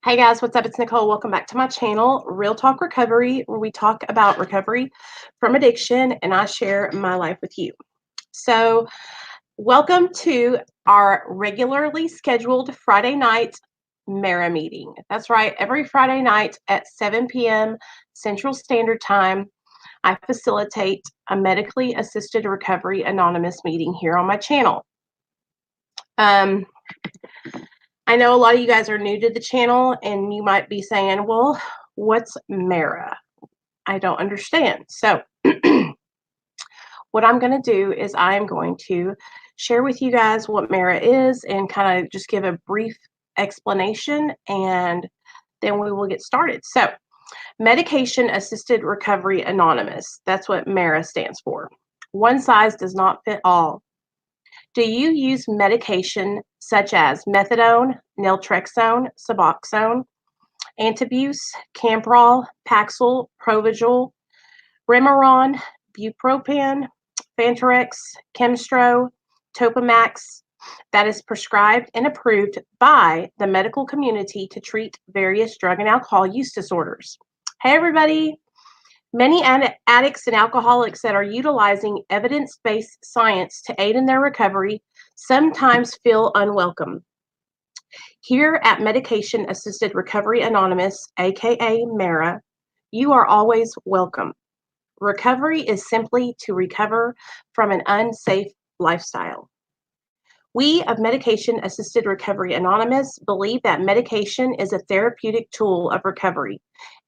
Hey guys, what's up? It's Nicole. Welcome back to my channel, Real Talk Recovery, where we talk about recovery from addiction and I share my life with you. So, welcome to our regularly scheduled Friday night Mara meeting. That's right, every Friday night at 7 p.m. Central Standard Time, I facilitate a medically assisted recovery anonymous meeting here on my channel. Um, I know a lot of you guys are new to the channel and you might be saying, well, what's Mara? I don't understand. So, what I'm going to do is I'm going to share with you guys what Mara is and kind of just give a brief explanation and then we will get started. So, Medication Assisted Recovery Anonymous. That's what Mara stands for. One size does not fit all. Do you use medication such as methadone, naltrexone, Suboxone, Antabuse, Camprol, Paxil, Provigil, Remeron, Bupropion, Fantorex, Chemstro, Topamax that is prescribed and approved by the medical community to treat various drug and alcohol use disorders? Hey, everybody. Many addicts and alcoholics that are utilizing evidence-based science to aid in their recovery sometimes feel unwelcome. Here at Medication Assisted Recovery Anonymous, aka MARA, you are always welcome. Recovery is simply to recover from an unsafe lifestyle. We of Medication Assisted Recovery Anonymous believe that medication is a therapeutic tool of recovery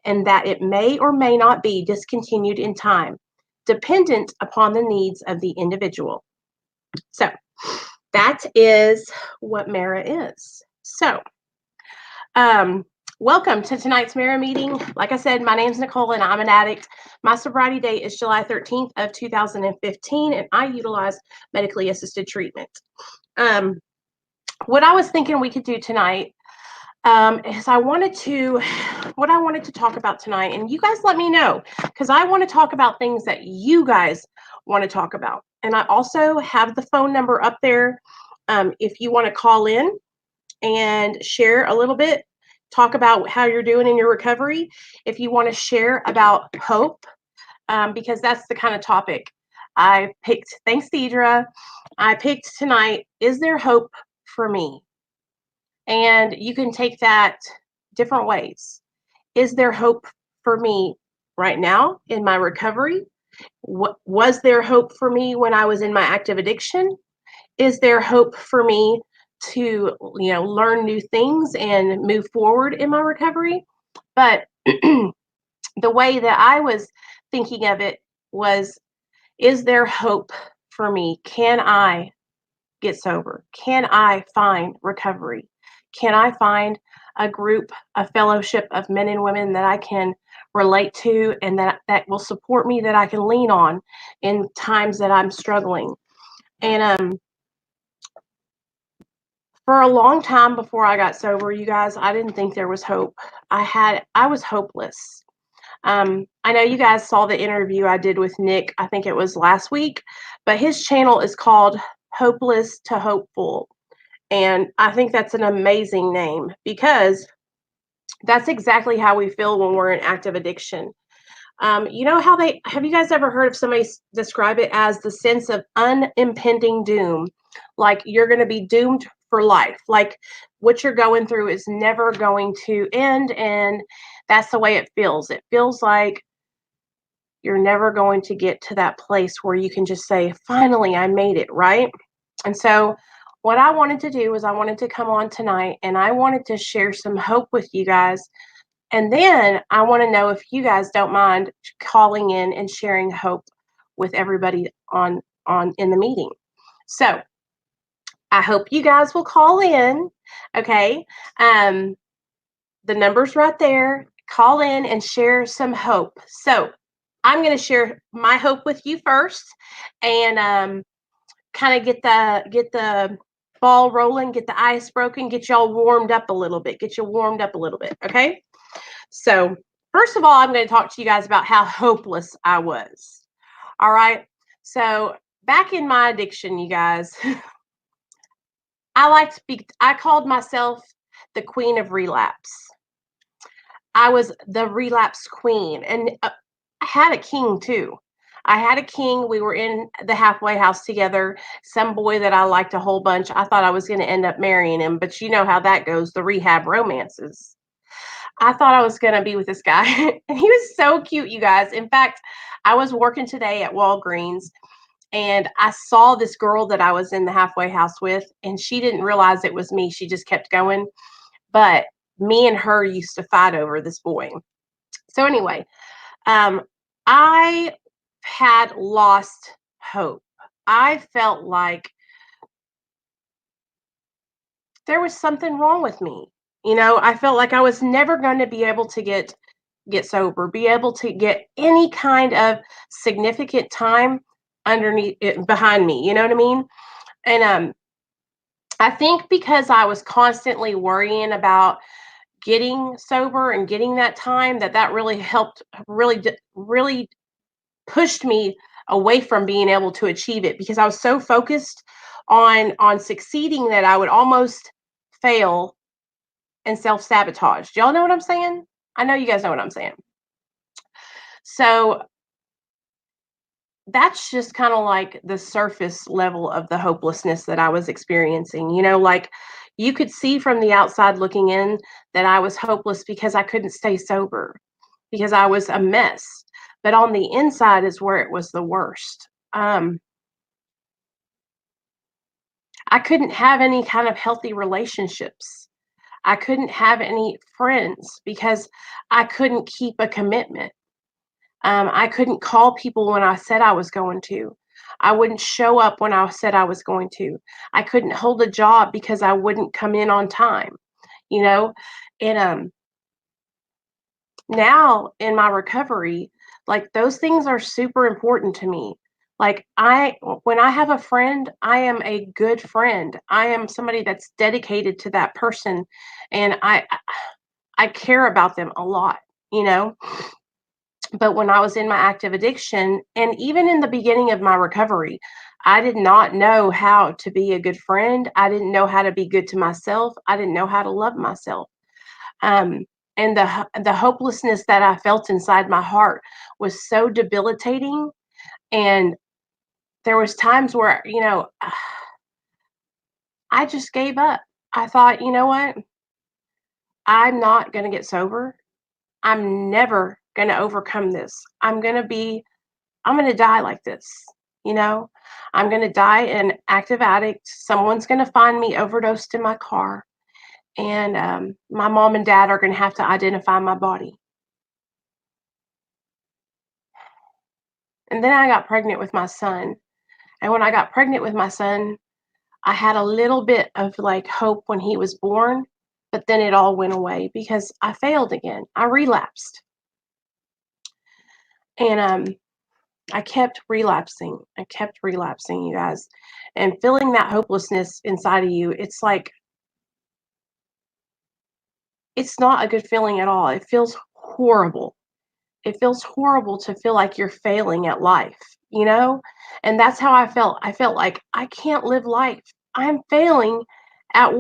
and that it may or may not be discontinued in time, dependent upon the needs of the individual. So, that is what MARA is. So, welcome to tonight's Mara meeting. Like I said, my name's Nicole and I'm an addict. My sobriety date is July 13th of 2015 and I utilize medically assisted treatment. What I was thinking we could do tonight is what I wanted to talk about tonight, and you guys let me know because I want to talk about things that you guys want to talk about. And I also have the phone number up there if you want to call in and share a little bit, talk about how you're doing in your recovery. If you want to share about hope, because that's the kind of topic I picked. Thanks, Deidre. I picked tonight, is there hope for me? And you can take that different ways. Is there hope for me right now in my recovery? Was there hope for me when I was in my active addiction? Is there hope for me to, learn new things and move forward in my recovery? But the way that I was thinking of it was, is there hope for me? Can I get sober? Can I find recovery? Can I find a group, a fellowship of men and women that I can relate to and that will support me, that I can lean on in times that I'm struggling? And for a long time before I got sober, you guys, I didn't think there was hope. I was hopeless. I know you guys saw the interview I did with Nick, I think it was last week, but his channel is called Hopeless to Hopeful. And I think that's an amazing name because that's exactly how we feel when we're in active addiction. You know how have you guys ever heard of somebody describe it as the sense of unimpending doom? Like you're going to be doomed for life. Like what you're going through is never going to end. And that's the way it feels. It feels like you're never going to get to that place where you can just say, finally, I made it, right? And so, what I wanted to do was I wanted to come on tonight and I wanted to share some hope with you guys. And then I want to know if you guys don't mind calling in and sharing hope with everybody on in the meeting. So, I hope you guys will call in, okay? The number's right there. Call in and share some hope. So, I'm going to share my hope with you first and kind of get the ball rolling, get the ice broken, get y'all warmed up a little bit, okay? So, first of all, I'm going to talk to you guys about how hopeless I was. All right? So, back in my addiction, you guys, I called myself the queen of relapse. I was the relapse queen, and I had a king too. I had a king. We were in the halfway house together. Some boy that I liked a whole bunch. I thought I was going to end up marrying him, but you know how that goes, the rehab romances. I thought I was going to be with this guy, and he was so cute, you guys. In fact, I was working today at Walgreens, and I saw this girl that I was in the halfway house with, and she didn't realize it was me. She just kept going. But me and her used to fight over this boy. So anyway, um, I had lost hope. I felt like there was something wrong with me. You know, I felt like I was never going to be able to get sober, be able to get any kind of significant time underneath it, behind me. You know what I mean? And I think because I was constantly worrying about getting sober and getting that time, that really helped, really pushed me away from being able to achieve it, because I was so focused on succeeding that I would almost fail and self-sabotage. Do y'all know what I'm saying? I know you guys know what I'm saying. So that's just kind of like the surface level of the hopelessness that I was experiencing. You know, like, you could see from the outside looking in that I was hopeless because I couldn't stay sober, because I was a mess. But on the inside is where it was the worst. I couldn't have any kind of healthy relationships. I couldn't have any friends because I couldn't keep a commitment. I couldn't call people when I said I was going to. I wouldn't show up when I said I was going to. I couldn't hold a job because I wouldn't come in on time, you know? And now in my recovery, like, those things are super important to me. Like, when I have a friend, I am a good friend. I am somebody that's dedicated to that person, and I care about them a lot, you know? But when I was in my active addiction, and even in the beginning of my recovery, I did not know how to be a good friend. I didn't know how to be good to myself. I didn't know how to love myself. Um, and the hopelessness that I felt inside my heart was so debilitating. And there was times where, I just gave up. I thought, you know what? I'm not going to get sober. I'm never going to overcome this. I'm going to die like this. You know, I'm going to die an active addict. Someone's going to find me overdosed in my car. And my mom and dad are going to have to identify my body. And then I got pregnant with my son. And when I got pregnant with my son, I had a little bit of like hope when he was born, but then it all went away because I failed again. I relapsed. And I kept relapsing. I kept relapsing, you guys. And feeling that hopelessness inside of you, it's like, it's not a good feeling at all. It feels horrible. It feels horrible to feel like you're failing at life, you know? And that's how I felt. I felt like I can't live life. I'm failing at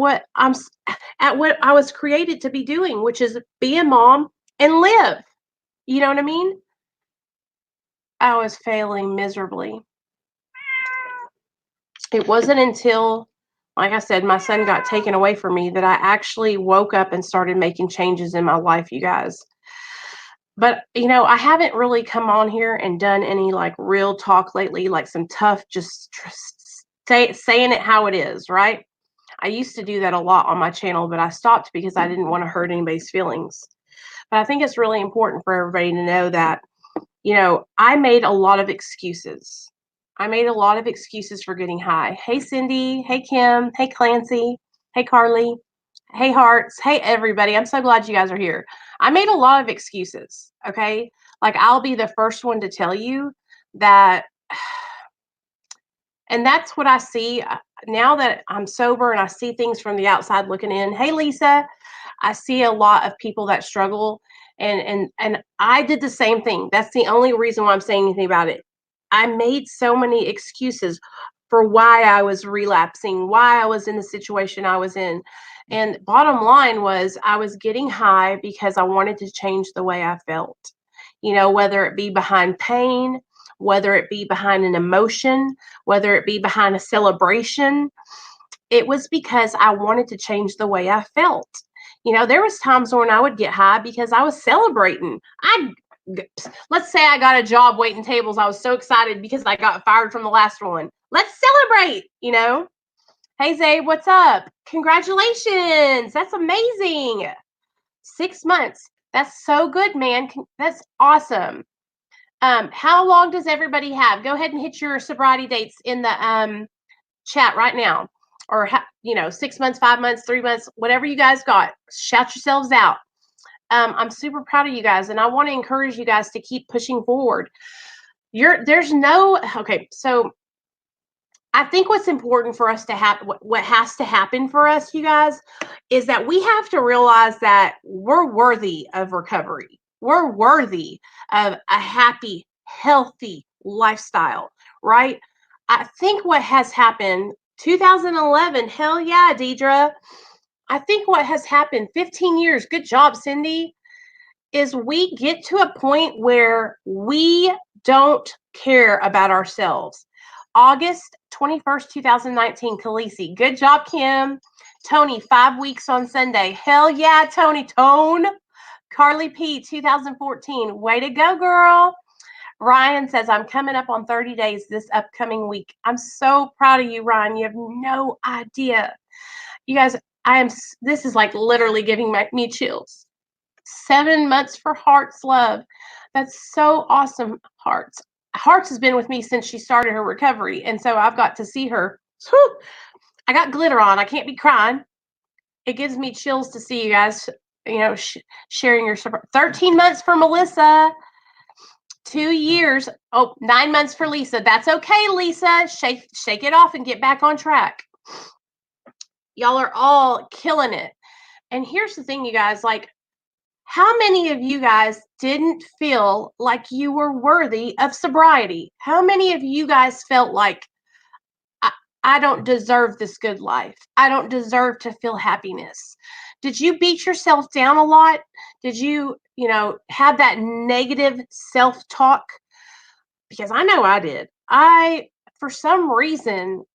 at what I was created to be doing, which is be a mom and live. You know what I mean? I was failing miserably. It wasn't until, like I said, my son got taken away from me that I actually woke up and started making changes in my life, you guys. But, I haven't really come on here and done any like real talk lately, like some tough, just saying it how it is, right? I used to do that a lot on my channel, but I stopped because I didn't want to hurt anybody's feelings. But I think it's really important for everybody to know that, I made a lot of excuses. I made a lot of excuses for getting high. Hey, Cindy. Hey, Kim. Hey, Clancy. Hey, Carly. Hey, Hearts. Hey, everybody. I'm so glad you guys are here. I made a lot of excuses. Okay. Like, I'll be the first one to tell you that. And that's what I see now that I'm sober and I see things from the outside looking in. Hey, Lisa. I see a lot of people that struggle, and I did the same thing. That's the only reason why I'm saying anything about it. I made so many excuses for why I was relapsing, why I was in the situation I was in. And bottom line was I was getting high because I wanted to change the way I felt. Whether it be behind pain, whether it be behind an emotion, whether it be behind a celebration, it was because I wanted to change the way I felt. There was times when I would get high because I was celebrating. Let's say I got a job waiting tables. I was so excited because I got fired from the last one. Let's celebrate. Hey, Zabe, what's up? Congratulations. That's amazing. 6 months. That's so good, man. That's awesome. How long does everybody have? Go ahead and hit your sobriety dates in the chat right now. Or, 6 months, 5 months, 3 months, whatever you guys got. Shout yourselves out. I'm super proud of you guys, and I want to encourage you guys to keep pushing forward. Okay, so I think what's important for us to have, what has to happen for us, you guys, is that we have to realize that we're worthy of recovery. We're worthy of a happy, healthy lifestyle, right? I think what has happened, 2011, hell yeah, Deidre. I think what has happened, 15 years, good job, Cindy, is we get to a point where we don't care about ourselves. August 21st, 2019, Khaleesi. Good job, Kim. Tony, 5 weeks on Sunday. Hell yeah, Tone. Carly P, 2014. Way to go, girl. Ryan says, I'm coming up on 30 days this upcoming week. I'm so proud of you, Ryan. You have no idea. You guys, this is like literally giving me chills. 7 months for Heart's love. That's so awesome, Hearts. Hearts has been with me since she started her recovery, and so I've got to see her. Whew, I got glitter on. I can't be crying. It gives me chills to see you guys, sharing your support. 13 months for Melissa. 2 years. Oh, 9 months for Lisa. That's okay, Lisa. Shake it off and get back on track. Y'all are all killing it. And here's the thing, you guys, like, how many of you guys didn't feel like you were worthy of sobriety? How many of you guys felt like, I don't deserve this good life? I don't deserve to feel happiness. Did you beat yourself down a lot? Did you, have that negative self-talk? Because I know I did. For some reason,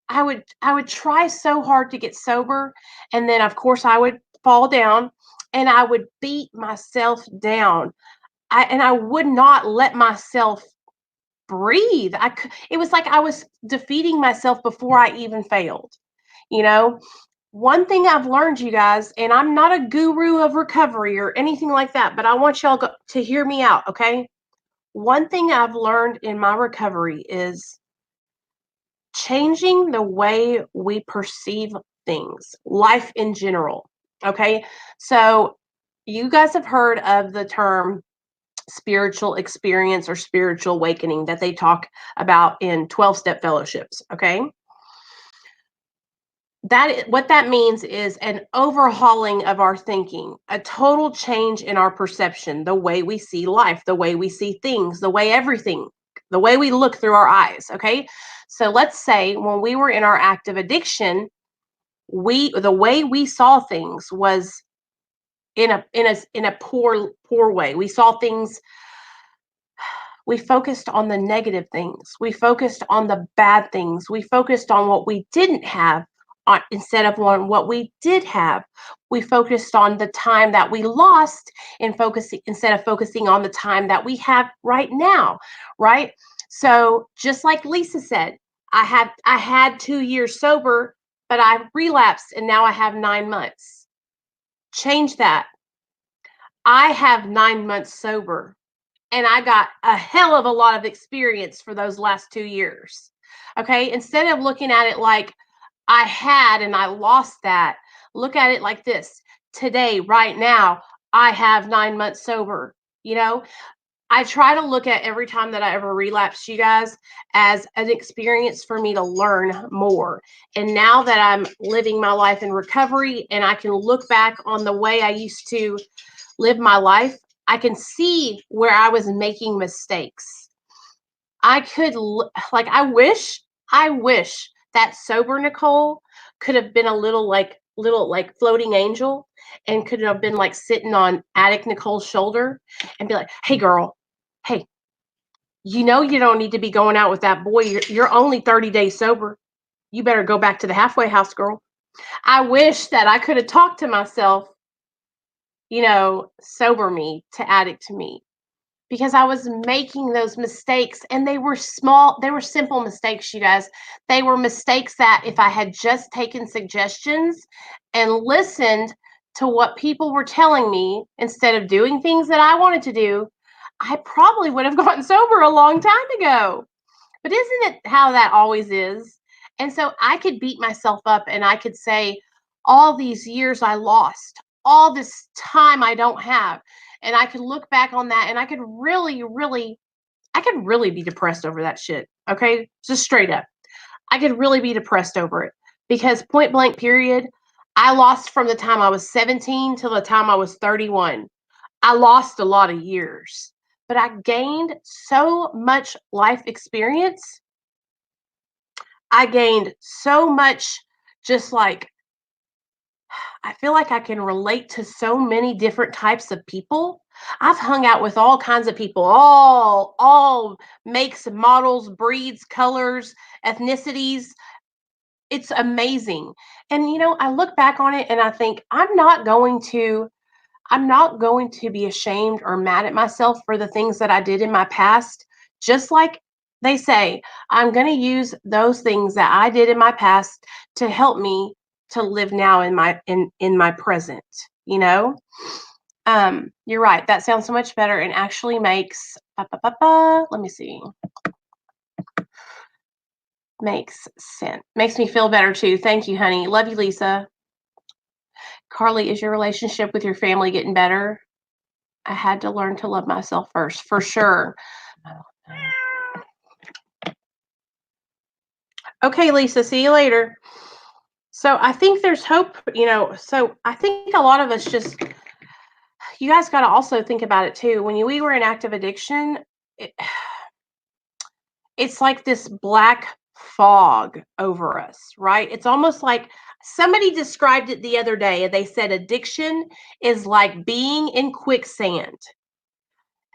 I would try so hard to get sober, and then of course I would fall down and I would beat myself down. I would not let myself breathe. It was like I was defeating myself before I even failed. One thing I've learned, you guys, and I'm not a guru of recovery or anything like that, but I want y'all to hear me out, okay? One thing I've learned in my recovery is changing the way we perceive things, life in general. Okay. So, you guys have heard of the term spiritual experience or spiritual awakening that they talk about in 12-step fellowships. Okay. What that means is an overhauling of our thinking, a total change in our perception, the way we see life, the way we see things, the way we look through our eyes. Okay. So let's say when we were in our active addiction, the way we saw things was in a poor way. We saw things, we focused on the negative things. We focused on the bad things. We focused on what we didn't have instead of on what we did have. We focused on the time that we lost instead of focusing on the time that we have right now, right? So just like Lisa said, I had 2 years sober, but I relapsed and now I have 9 months. Change that. I have 9 months sober, and I got a hell of a lot of experience for those last 2 years. Okay, instead of looking at it like I had and I lost that, look at it like this. Today, right now, I have 9 months sober. I try to look at every time that I ever relapsed, you guys, as an experience for me to learn more. And now that I'm living my life in recovery and I can look back on the way I used to live my life, I can see where I was making mistakes. I wish I wish that sober Nicole could have been a little like floating angel and could have been like sitting on addict Nicole's shoulder and be like, "Hey girl, hey, you know you don't need to be going out with that boy. You're only 30 days sober. You better go back to the halfway house, girl." I wish that I could have talked to myself, sober me to addict me, because I was making those mistakes and they were simple mistakes, you guys. They were mistakes that if I had just taken suggestions and listened to what people were telling me instead of doing things that I wanted to do, I probably would have gotten sober a long time ago. But isn't it how that always is? And so I could beat myself up and I could say, all these years I lost, all this time I don't have. And I could look back on that and I could I could really be depressed over that shit. Okay. Just straight up. I could really be depressed over it because point blank, period, I lost from the time I was 17 till the time I was 31. I lost a lot of years, but I gained so much life experience. I gained so much, just like, I feel like I can relate to so many different types of people. I've hung out with all kinds of people, all makes, models, breeds, colors, ethnicities. It's amazing. And I look back on it and I think I'm not going to be ashamed or mad at myself for the things that I did in my past. Just like they say, I'm going to use those things that I did in my past to help me to live now in my present, you know? You're right. That sounds so much better and actually makes let me see. Makes sense. Makes me feel better too. Thank you, honey. Love you, Lisa. Carly, is your relationship with your family getting better? I had to learn to love myself first, for sure. Okay, Lisa, see you later. So I think there's hope, So I think a lot of us just, you guys got to also think about it too. When we were in active addiction, it, it's like this black fog over us, right? It's almost like somebody described it the other day. They said addiction is like being in quicksand.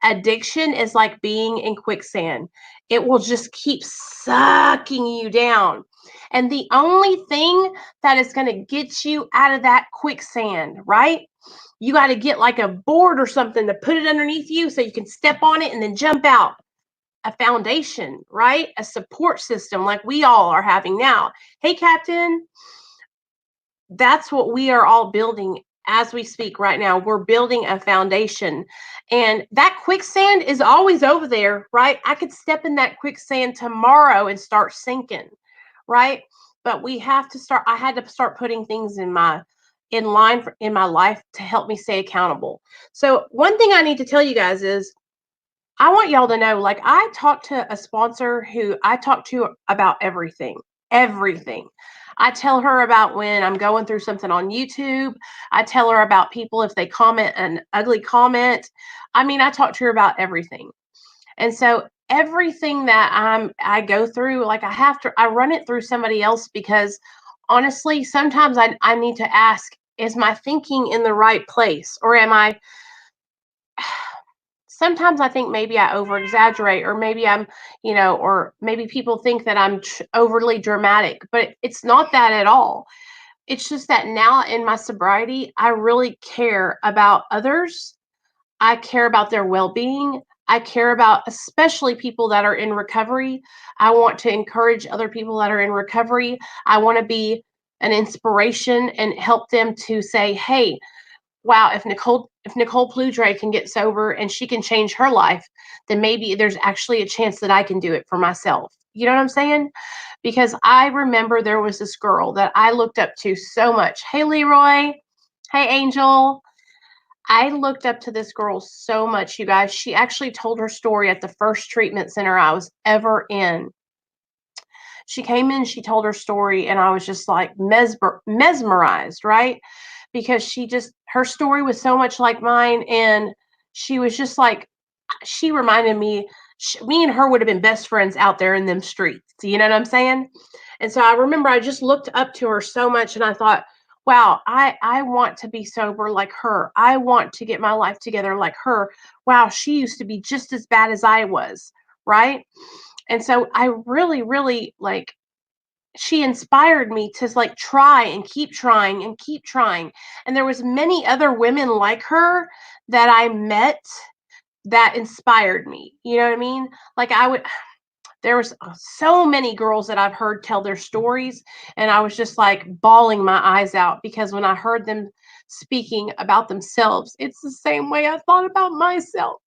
Addiction is like being in quicksand. It will just keep sucking you down. And the only thing that is going to get you out of that quicksand, right? You got to get like a board or something to put it underneath you so you can step on it and then jump out. A foundation, right? A support system like we all are having now. Hey, Captain, that's what we are all building as we speak right now. We're building a foundation. And that quicksand is always over there, right? I could step in that quicksand tomorrow and start sinking, right? But we have to start, I had to start putting things in line in my life to help me stay accountable. So one thing I need to tell you guys is I want y'all to know, like, I talked to a sponsor who I talk to about everything, everything. I tell her about when I'm going through something on YouTube. I tell her about people if they comment an ugly comment. I mean, I talk to her about everything. And so everything that I go through, like I run it through somebody else because honestly, sometimes I need to ask, is my thinking in the right place? Or am I sometimes I think maybe I over exaggerate, or maybe or maybe people think that I'm overly dramatic, but it's not that at all. It's just that now in my sobriety, I really care about others. I care about their well being. I care about especially people that are in recovery. I want to encourage other people that are in recovery. I want to be an inspiration and help them to say, hey, wow, if Nicole Pludre can get sober and she can change her life, then maybe there's actually a chance that I can do it for myself. You know what I'm saying? Because I remember there was this girl that I looked up to so much. Hey, Leroy. Hey, Angel. I looked up to this girl so much, you guys. She actually told her story at the first treatment center I was ever in. She came in, she told her story, and I was just like mesmerized, right? Because her story was so much like mine, and she was just like, she reminded me, me and her would have been best friends out there in them streets. You know what I'm saying? And so I remember I just looked up to her so much, and I thought, wow, I want to be sober like her. I want to get my life together like her. Wow, she used to be just as bad as I was, right? And so I really, really like, she inspired me to like try and keep trying and keep trying. And there was many other women like her that I met that inspired me. You know what I mean? Like there was so many girls that I've heard tell their stories, and I was just like bawling my eyes out because when I heard them speaking about themselves, it's the same way I thought about myself.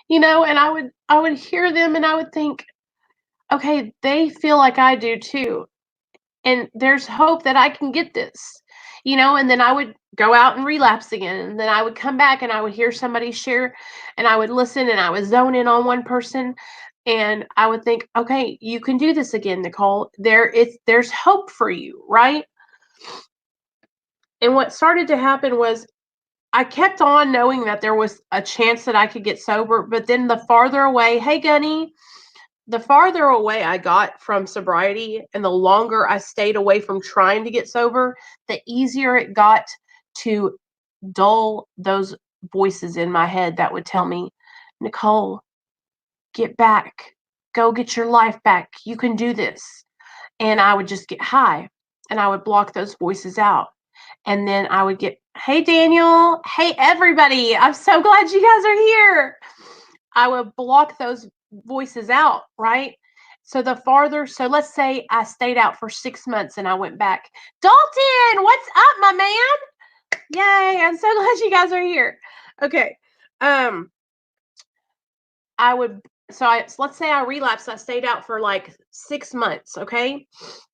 And I would hear them and I would think, okay, they feel like I do too. And there's hope that I can get this. And then I would go out and relapse again. And then I would come back and I would hear somebody share, and I would listen, and I would zone in on one person, and I would think, okay, you can do this again, Nicole. There's hope for you, right? And what started to happen was I kept on knowing that there was a chance that I could get sober, but then the farther away, hey Gunny, the farther away I got from sobriety and the longer I stayed away from trying to get sober, the easier it got to dull those voices in my head that would tell me, Nicole, get back, go get your life back. You can do this. And I would just get high and I would block those voices out. And then I would get, hey, Daniel, hey, everybody, I'm so glad you guys are here. I would block those voices out, right? So let's say I stayed out for 6 months and I went back. Dalton, what's up, my man? Yay, I'm so glad you guys are here. Okay. I would so let's say I relapsed. I stayed out for like 6 months, okay?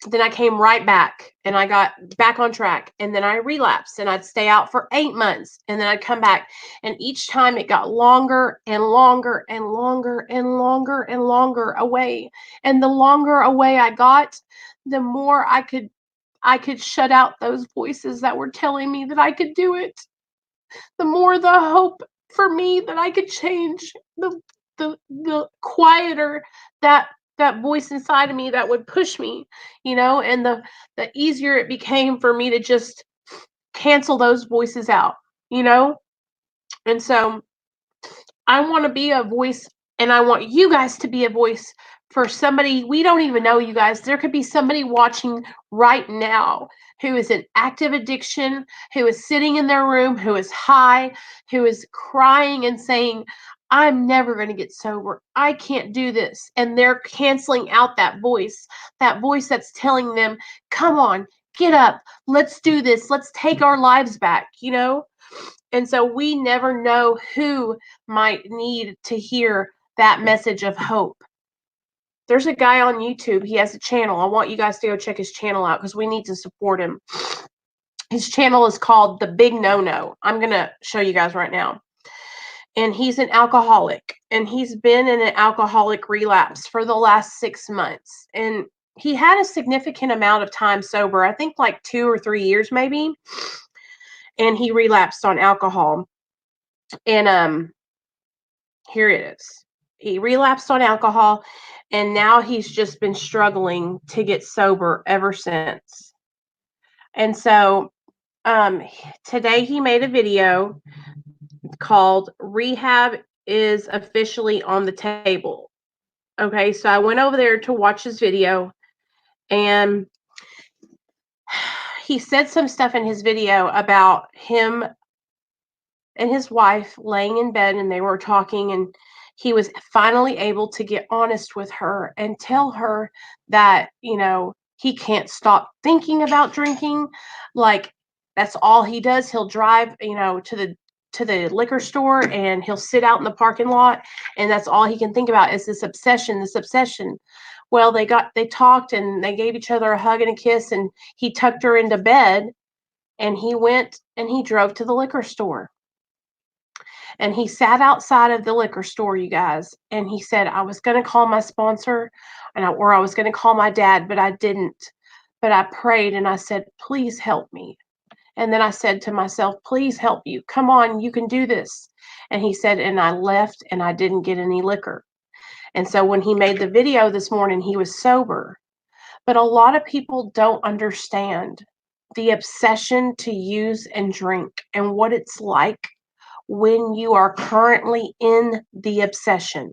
Then I came right back and I got back on track. And then I relapsed and I'd stay out for 8 months and then I'd come back. And each time it got longer and longer and longer and longer and longer away. And the longer away I got, the more I could shut out those voices that were telling me that I could do it. The more the hope for me that I could change, the quieter that voice inside of me that would push me, and the easier it became for me to just cancel those voices out, you know? And so I want to be a voice, and I want you guys to be a voice for somebody we don't even know. You guys, there could be somebody watching right now who is in active addiction, who is sitting in their room, who is high, who is crying and saying, I'm never going to get sober. I can't do this. And they're canceling out that voice that's telling them, come on, get up. Let's do this. Let's take our lives back. And so we never know who might need to hear that message of hope. There's a guy on YouTube. He has a channel. I want you guys to go check his channel out because we need to support him. His channel is called The Big No No. I'm going to show you guys right now. And he's an alcoholic. And he's been in an alcoholic relapse for the last 6 months. And he had a significant amount of time sober. I think like 2 or 3 years maybe. And he relapsed on alcohol. And here it is. He relapsed on alcohol, and now he's just been struggling to get sober ever since. And so today he made a video called Rehab is Officially on the Table. Okay, so I went over there to watch his video, and he said some stuff in his video about him and his wife laying in bed, and they were talking, and he was finally able to get honest with her and tell her that he can't stop thinking about drinking. Like, that's all he does. He'll drive to the liquor store, and he'll sit out in the parking lot, and that's all he can think about is this obsession. Well, they talked, and they gave each other a hug and a kiss, and he tucked her into bed, and he went and he drove to the liquor store. And he sat outside of the liquor store, you guys, and he said, I was going to call my sponsor, or I was going to call my dad, but I didn't. But I prayed and I said, please help me. And then I said to myself, please help you. Come on, you can do this. And he said, and I left and I didn't get any liquor. And so when he made the video this morning, he was sober. But a lot of people don't understand the obsession to use and drink and what it's like when you are currently in the obsession.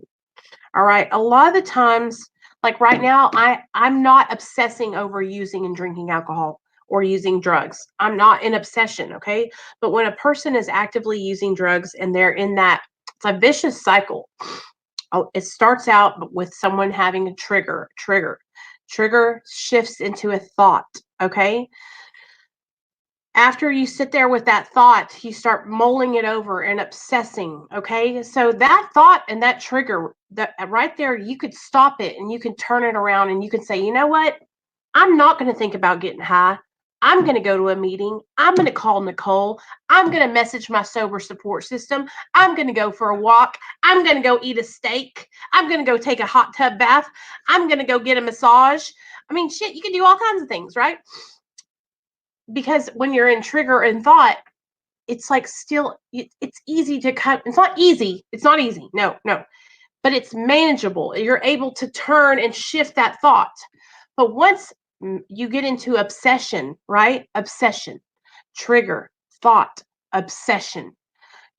All right. A lot of the times, like right now, I'm not obsessing over using and drinking alcohol or using drugs. I'm not in obsession. Okay. But when a person is actively using drugs and they're in that, it's a vicious cycle. Oh, it starts out with someone having a trigger shifts into a thought. Okay. After you sit there with that thought, you start mulling it over and obsessing. Okay. So that thought and that trigger, that right there, you could stop it and you can turn it around and you can say, you know what? I'm not going to think about getting high. I'm going to go to a meeting. I'm going to call Nicole. I'm going to message my sober support system. I'm going to go for a walk. I'm going to go eat a steak. I'm going to go take a hot tub bath. I'm going to go get a massage. I mean, shit, you can do all kinds of things, right? Because when you're in trigger and thought, it's like still, it's easy to cut. It's not easy. It's not easy. No, no. But it's manageable. You're able to turn and shift that thought. But once you get into obsession, right? Obsession, trigger, thought, obsession.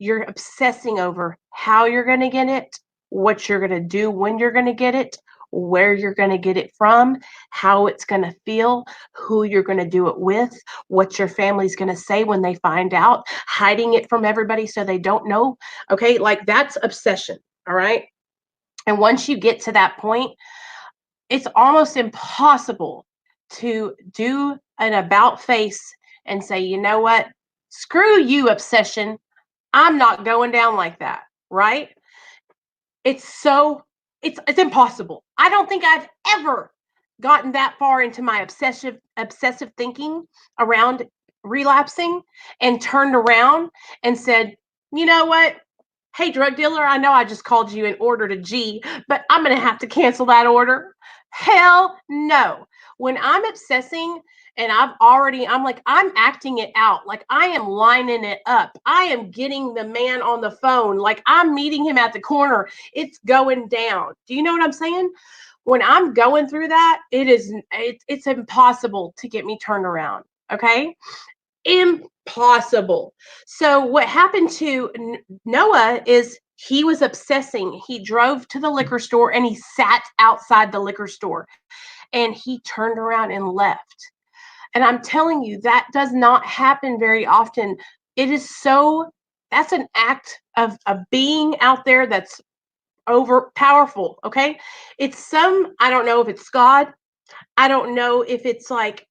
You're obsessing over how you're going to get it, what you're going to do when you're going to get it, where you're going to get it from, how it's going to feel, who you're going to do it with, what your family's going to say when they find out, hiding it from everybody so they don't know. Okay, like that's obsession. All right. And once you get to that point, it's almost impossible to do an about face and say, you know what? Screw you, obsession. I'm not going down like that, right? It's so it's impossible. I don't think I've ever gotten that far into my obsessive thinking around relapsing and turned around and said, "You know what? Hey, drug dealer, I know I just called you and ordered a G, but I'm going to have to cancel that order." Hell no. When I'm obsessing and I'm like, I'm acting it out. Like I am lining it up. I am getting the man on the phone. Like I'm meeting him at the corner. It's going down. Do you know what I'm saying? When I'm going through that, it's impossible to get me turned around. Okay. Impossible. So what happened to Noah is he was obsessing. He drove to the liquor store and he sat outside the liquor store and he turned around and left. And I'm telling you, that does not happen very often. It is so, that's an act of being out there that's over powerful. Okay. It's I don't know if it's God. I don't know if it's like,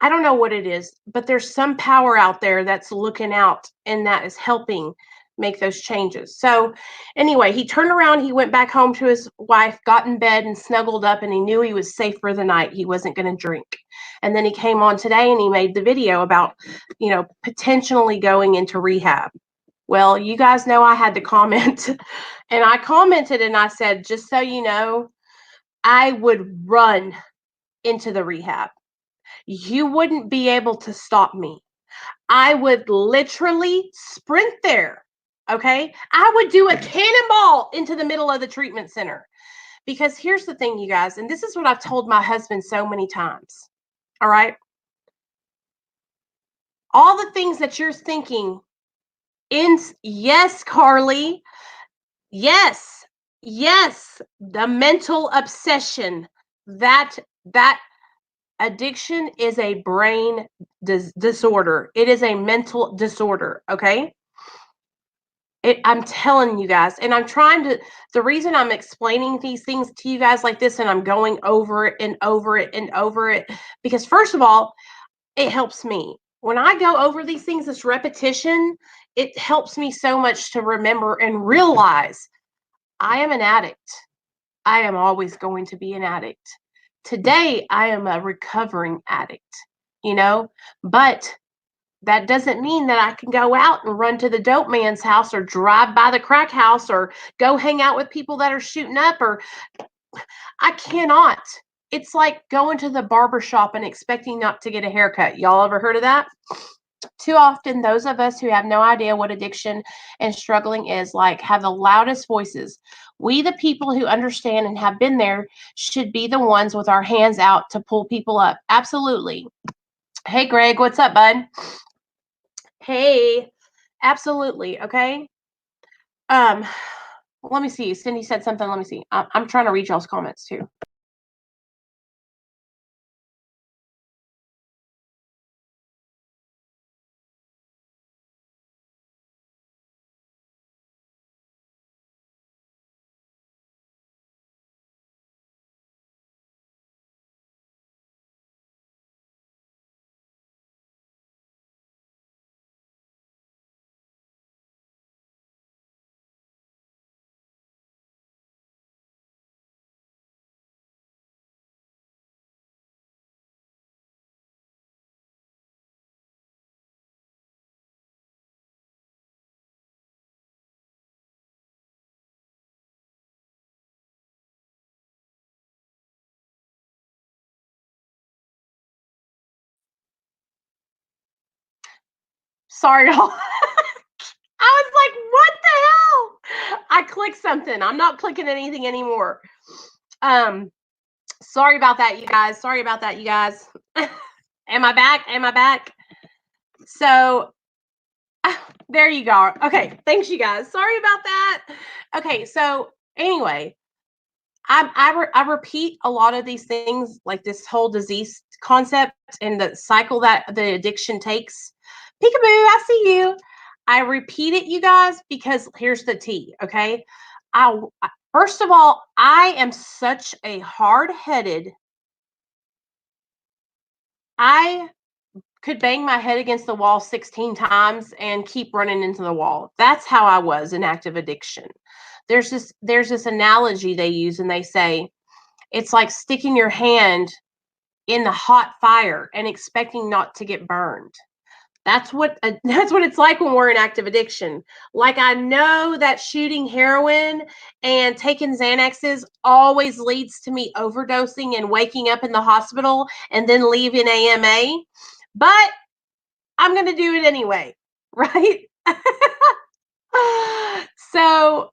I don't know what it is, but there's some power out there that's looking out and that is helping make those changes. So, anyway, he turned around, he went back home to his wife, got in bed and snuggled up, and he knew he was safe for the night. He wasn't going to drink. And then he came on today and he made the video about, potentially going into rehab. Well, you guys know I had to comment, and I commented and I said, just so you know, I would run into the rehab. You wouldn't be able to stop me. I would literally sprint there. Okay. I would do a cannonball into the middle of the treatment center. Because here's the thing, you guys, and this is what I've told my husband so many times. All right. All the things that you're thinking yes, Carly. Yes. Yes. The mental obsession that addiction is a brain disorder. It is a mental disorder, okay? I'm telling you guys, and the reason I'm explaining these things to you guys like this and I'm going over it and over it and over it, because first of all, it helps me. When I go over these things, this repetition, it helps me so much to remember and realize I am an addict. I am always going to be an addict. Today, I am a recovering addict, but that doesn't mean that I can go out and run to the dope man's house or drive by the crack house or go hang out with people that are shooting up, or I cannot. it's like going to the barber shop and expecting not to get a haircut. Y'all ever heard of that? Too often, those of us who have no idea what addiction and struggling is like have the loudest voices. We, the people who understand and have been there, should be the ones with our hands out to pull people up. Absolutely. Hey, Greg, what's up, bud? Hey, absolutely. Okay. Um, let me see. Cindy said something. Let me see. I'm trying to read y'all's comments too. Sorry, y'all. I was like, what the hell? I clicked something. I'm not clicking anything anymore. Um, sorry about that, you guys. Sorry about that, you guys. Am I back? Am I back? So there you go. Okay, thanks, you guys. Sorry about that. Okay, so anyway, I repeat a lot of these things, like this whole disease concept and the cycle that the addiction takes. Peekaboo, I see you. I repeat it, you guys, because here's the tea. Okay, first of all, I am such a hard-headed. I could bang my head against the wall 16 times and keep running into the wall. That's how I was in active addiction. There's this analogy they use, and they say it's like sticking your hand in the hot fire and expecting not to get burned. That's what it's like when we're in active addiction. Like, I know that shooting heroin and taking Xanaxes always leads to me overdosing and waking up in the hospital and then leaving AMA, but I'm going to do it anyway, right? So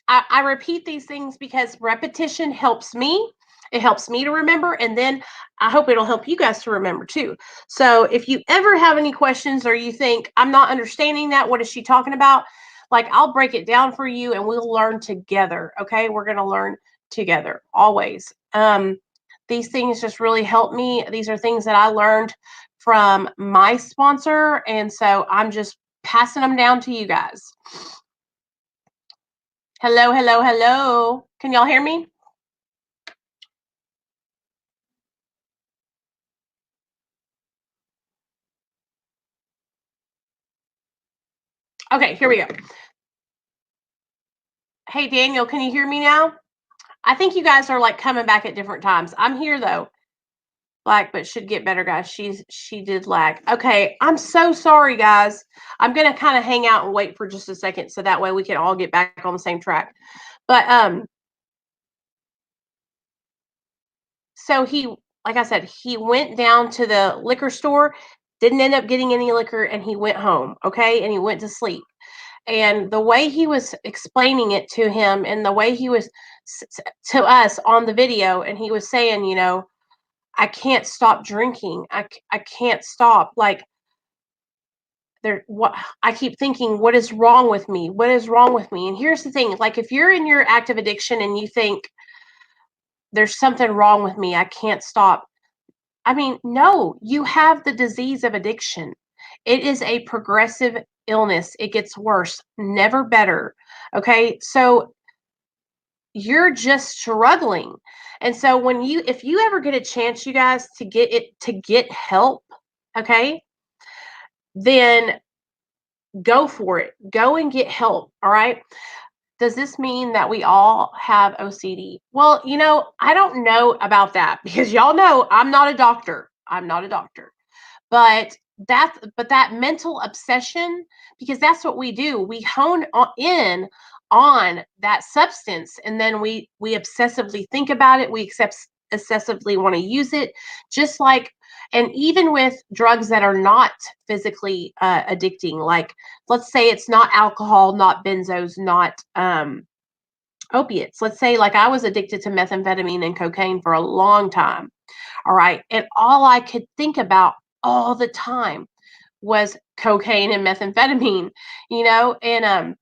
I repeat these things because repetition helps me. It helps me to remember, and then I hope it'll help you guys to remember too. So if you ever have any questions or you think I'm not understanding that, what is she talking about? Like, I'll break it down for you and we'll learn together. Okay, we're going to learn together always. These things just really help me. These are things that I learned from my sponsor, and so I'm just passing them down to you guys. Hello, hello, hello. Can y'all hear me? Okay, here we go. Hey, Daniel, can you hear me now? I think you guys are like coming back at different times. I'm here though. Like, but should get better, guys. She did lag. Okay, I'm so sorry, guys. I'm gonna kind of hang out and wait for just a second so that way we can all get back on the same track. But so he, like I said, he went down to the liquor store, didn't end up getting any liquor, and he went home. Okay, and he went to sleep. And the way he was explaining it to him, and the way he was to us on the video, and he was saying, I can't stop drinking. I can't stop. Like, there, what I keep thinking, what is wrong with me? What is wrong with me? And here's the thing, like, if you're in your active addiction and you think there's something wrong with me, I can't stop. I mean, no, you have the disease of addiction. It is a progressive illness. It gets worse, never better. Okay. So you're just struggling. And so if you ever get a chance, you guys, to get help, okay, then go for it. Go and get help. All right. Does this mean that we all have OCD? Well, I don't know about that because y'all know I'm not a doctor. I'm not a doctor. But that mental obsession, because that's what we do. We hone in on that substance, and then we obsessively think about it, we obsessively want to use it, just like, and even with drugs that are not physically addicting, like let's say it's not alcohol, not benzos, not opiates. Let's say like I was addicted to methamphetamine and cocaine for a long time. All right. And all I could think about all the time was cocaine and methamphetamine, and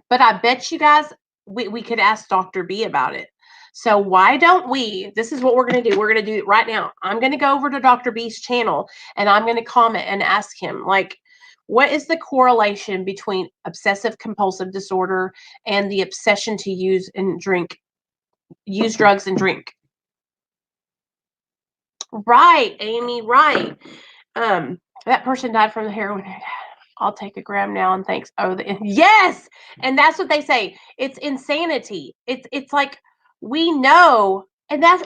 but I bet you guys we could ask Dr. B about it. So why don't we? This is what we're going to do. We're going to do it right now. I'm going to go over to Dr. B's channel and I'm going to comment and ask him, like, what is the correlation between obsessive compulsive disorder and the obsession to use drugs and drink? Right, Amy, right. That person died from the heroin. I'll take a gram now and thanks. Oh, yes, and that's what they say. It's insanity. It's like we know, and that's.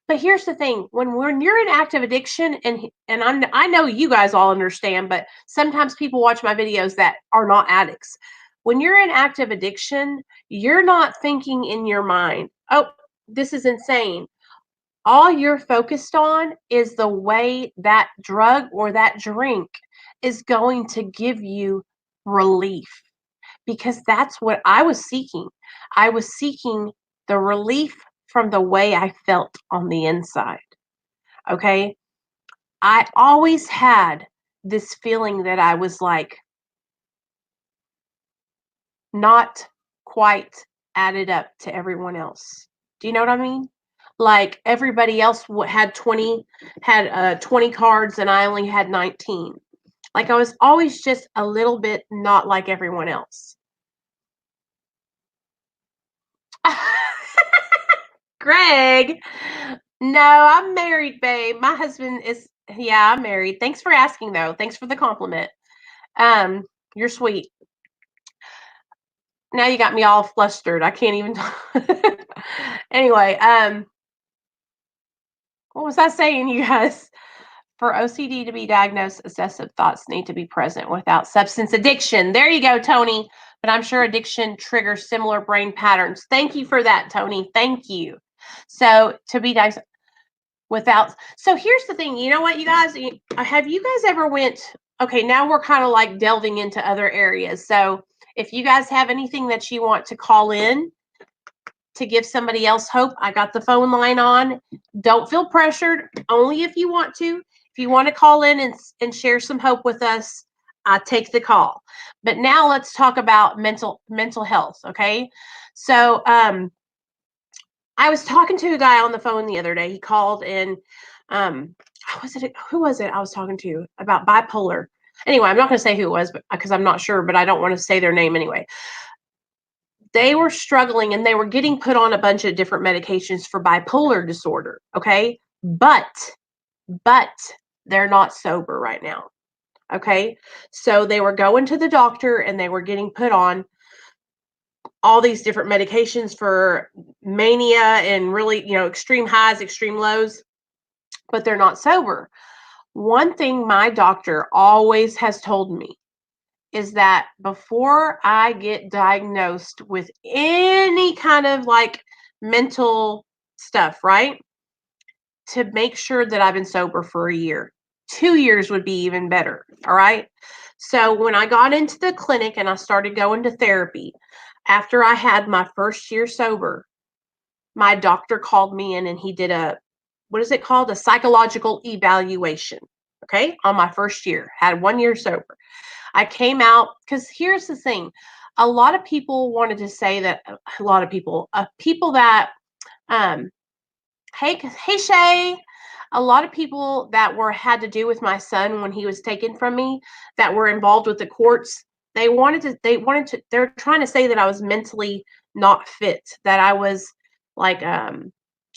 But here's the thing: when you're in active addiction, and I know you guys all understand, but sometimes people watch my videos that are not addicts. When you're in active addiction, you're not thinking in your mind, "Oh, this is insane." All you're focused on is the way that drug or that drink is going to give you relief, because that's what I was seeking. I was seeking the relief from the way I felt on the inside. Okay. I always had this feeling that I was like not quite added up to everyone else. Do you know what I mean? Like everybody else had 20 cards and I only had 19. Like I was always just a little bit not like everyone else. Greg, no, I'm married, babe. My husband is, yeah, I'm married. Thanks for asking, though. Thanks for the compliment. Um, you're sweet. Now you got me all flustered. I can't even. Anyway, what was I saying, you guys? For OCD to be diagnosed, excessive thoughts need to be present without substance addiction. There you go, Tony. But I'm sure addiction triggers similar brain patterns. Thank you for that, Tony. Thank you. So to be diagnosed without. So here's the thing. You know what, you guys? Have you guys ever went? Okay, now we're kind of like delving into other areas. So if you guys have anything that you want to call in to give somebody else hope, I got the phone line on. Don't feel pressured. Only if you want to. If you want to call in and share some hope with us, I take the call. But now let's talk about mental health. Okay, so I was talking to a guy on the phone the other day. He called and who was it I was talking to about bipolar? Anyway, I'm not going to say who it was because I'm not sure, but I don't want to say their name anyway. They were struggling and they were getting put on a bunch of different medications for bipolar disorder. Okay. But they're not sober right now. Okay. So they were going to the doctor and they were getting put on all these different medications for mania and really, extreme highs, extreme lows, but they're not sober. One thing my doctor always has told me is that before I get diagnosed with any kind of like mental stuff, right? To make sure that I've been sober for a year. 2 years would be even better. All right. So when I got into the clinic and I started going to therapy, after I had my first year sober, my doctor called me in and he did what is it called? A psychological evaluation. Okay. On my first year, had 1 year sober. I came out because here's the thing. A lot of people wanted to say that people that, hey Shay, a lot of people that had to do with my son when he was taken from me, that were involved with the courts, they're trying to say that I was mentally not fit, that I was like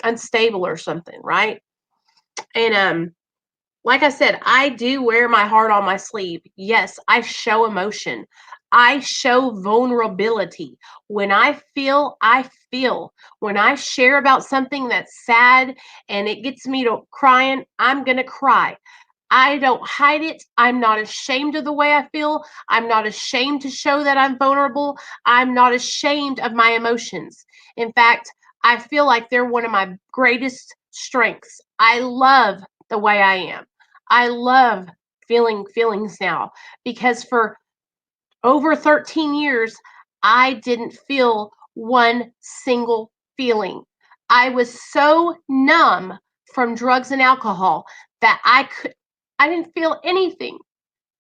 unstable or something, right? And like I said, I do wear my heart on my sleeve. Yes, I show emotion. I show vulnerability. When I feel, I feel. When I share about something that's sad and it gets me to crying, I'm going to cry. I don't hide it. I'm not ashamed of the way I feel. I'm not ashamed to show that I'm vulnerable. I'm not ashamed of my emotions. In fact, I feel like they're one of my greatest strengths. I love the way I am. I love feeling feelings now because for over 13 years, I didn't feel one single feeling. I was so numb from drugs and alcohol that I didn't feel anything.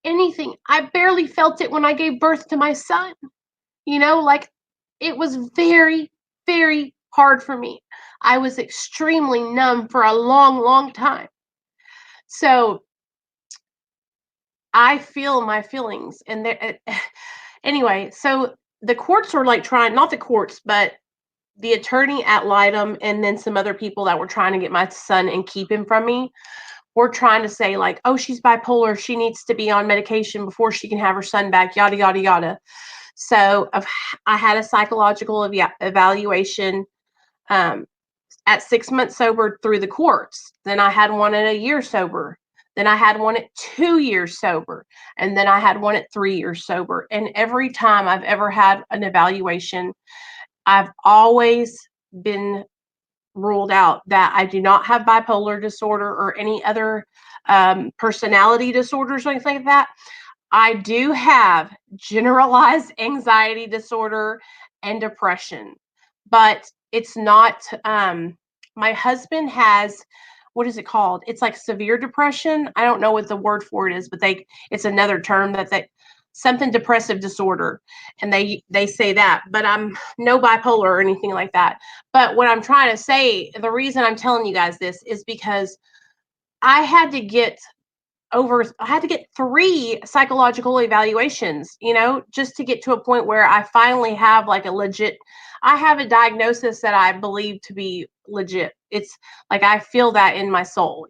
Anything. I barely felt it when I gave birth to my son. Like it was very, very hard for me. I was extremely numb for a long, long time. So I feel my feelings, and anyway, so the courts were like trying, not the courts, but the attorney at Litem and then some other people that were trying to get my son and keep him from me were trying to say like, oh, she's bipolar, she needs to be on medication before she can have her son back, yada yada yada. So I had a psychological evaluation um, at 6 months sober through the courts. Then I had one at a year sober. Then I had one at 2 years sober. And then I had one at 3 years sober. And every time I've ever had an evaluation, I've always been ruled out that I do not have bipolar disorder or any other personality disorders or anything like that. I do have generalized anxiety disorder and depression, but it's not. My husband has, what is it called? It's like severe depression. I don't know what the word for it is, but it's another term that they something depressive disorder, and they say that. But I'm no bipolar or anything like that. But what I'm trying to say, the reason I'm telling you guys this is because I had to get I had to get 3 psychological evaluations, just to get to a point where I finally have like a legit I have a diagnosis that I believe to be legit. It's like I feel that in my soul.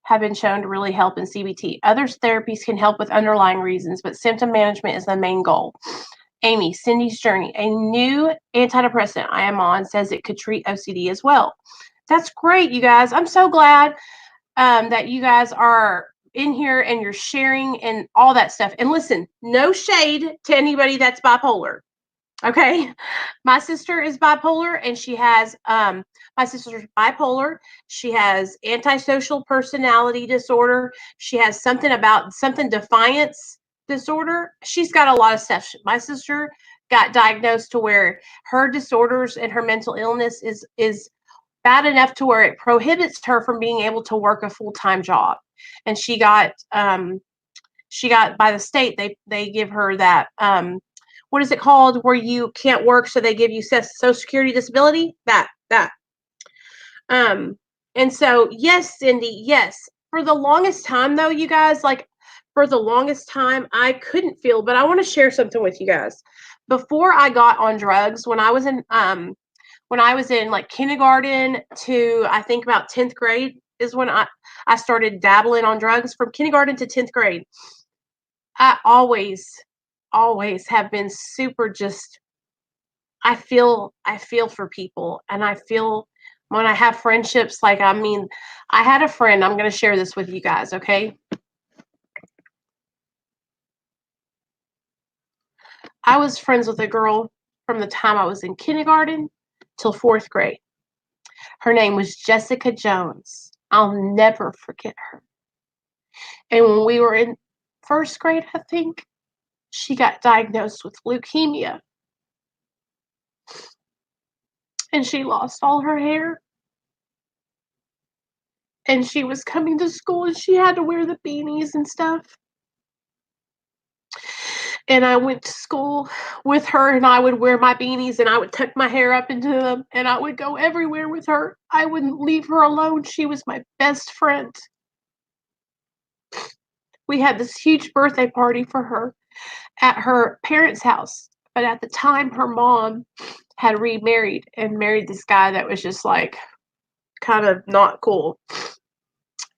Have been shown to really help in CBT. Other therapies can help with underlying reasons, but symptom management is the main goal. Amy, Cindy's Journey, a new antidepressant I am on says it could treat OCD as well. That's great, you guys. I'm so glad that you guys are in here and you're sharing and all that stuff. And listen, no shade to anybody that's bipolar. Okay. My sister is bipolar and she has my sister's bipolar. She has antisocial personality disorder. She has something defiance disorder. She's got a lot of stuff. My sister got diagnosed to where her disorders and her mental illness is bad enough to where it prohibits her from being able to work a full-time job. And she got by the state, they give her that what is it called where you can't work, so they give you social security disability, that and so yes, Cindy, yes. For the longest time though, you guys, like for the longest time I couldn't feel, but I want to share something with you guys. Before I got on drugs, when I was in like kindergarten to I think about 10th grade is when I started dabbling on drugs. From kindergarten to 10th grade, I always have been super just I feel for people, and I feel when I have friendships, like I mean, I had a friend, I'm going to share this with you guys, okay? I was friends with a girl from the time I was in kindergarten till 4th grade. Her name was Jessica Jones. I'll never forget her. And when we were in 1st grade, I think, she got diagnosed with leukemia. And she lost all her hair. And she was coming to school and she had to wear the beanies and stuff. And I went to school with her and I would wear my beanies and I would tuck my hair up into them and I would go everywhere with her. I wouldn't leave her alone. She was my best friend. We had this huge birthday party for her at her parents' house. But at the time, her mom had remarried and married this guy that was just like kind of not cool.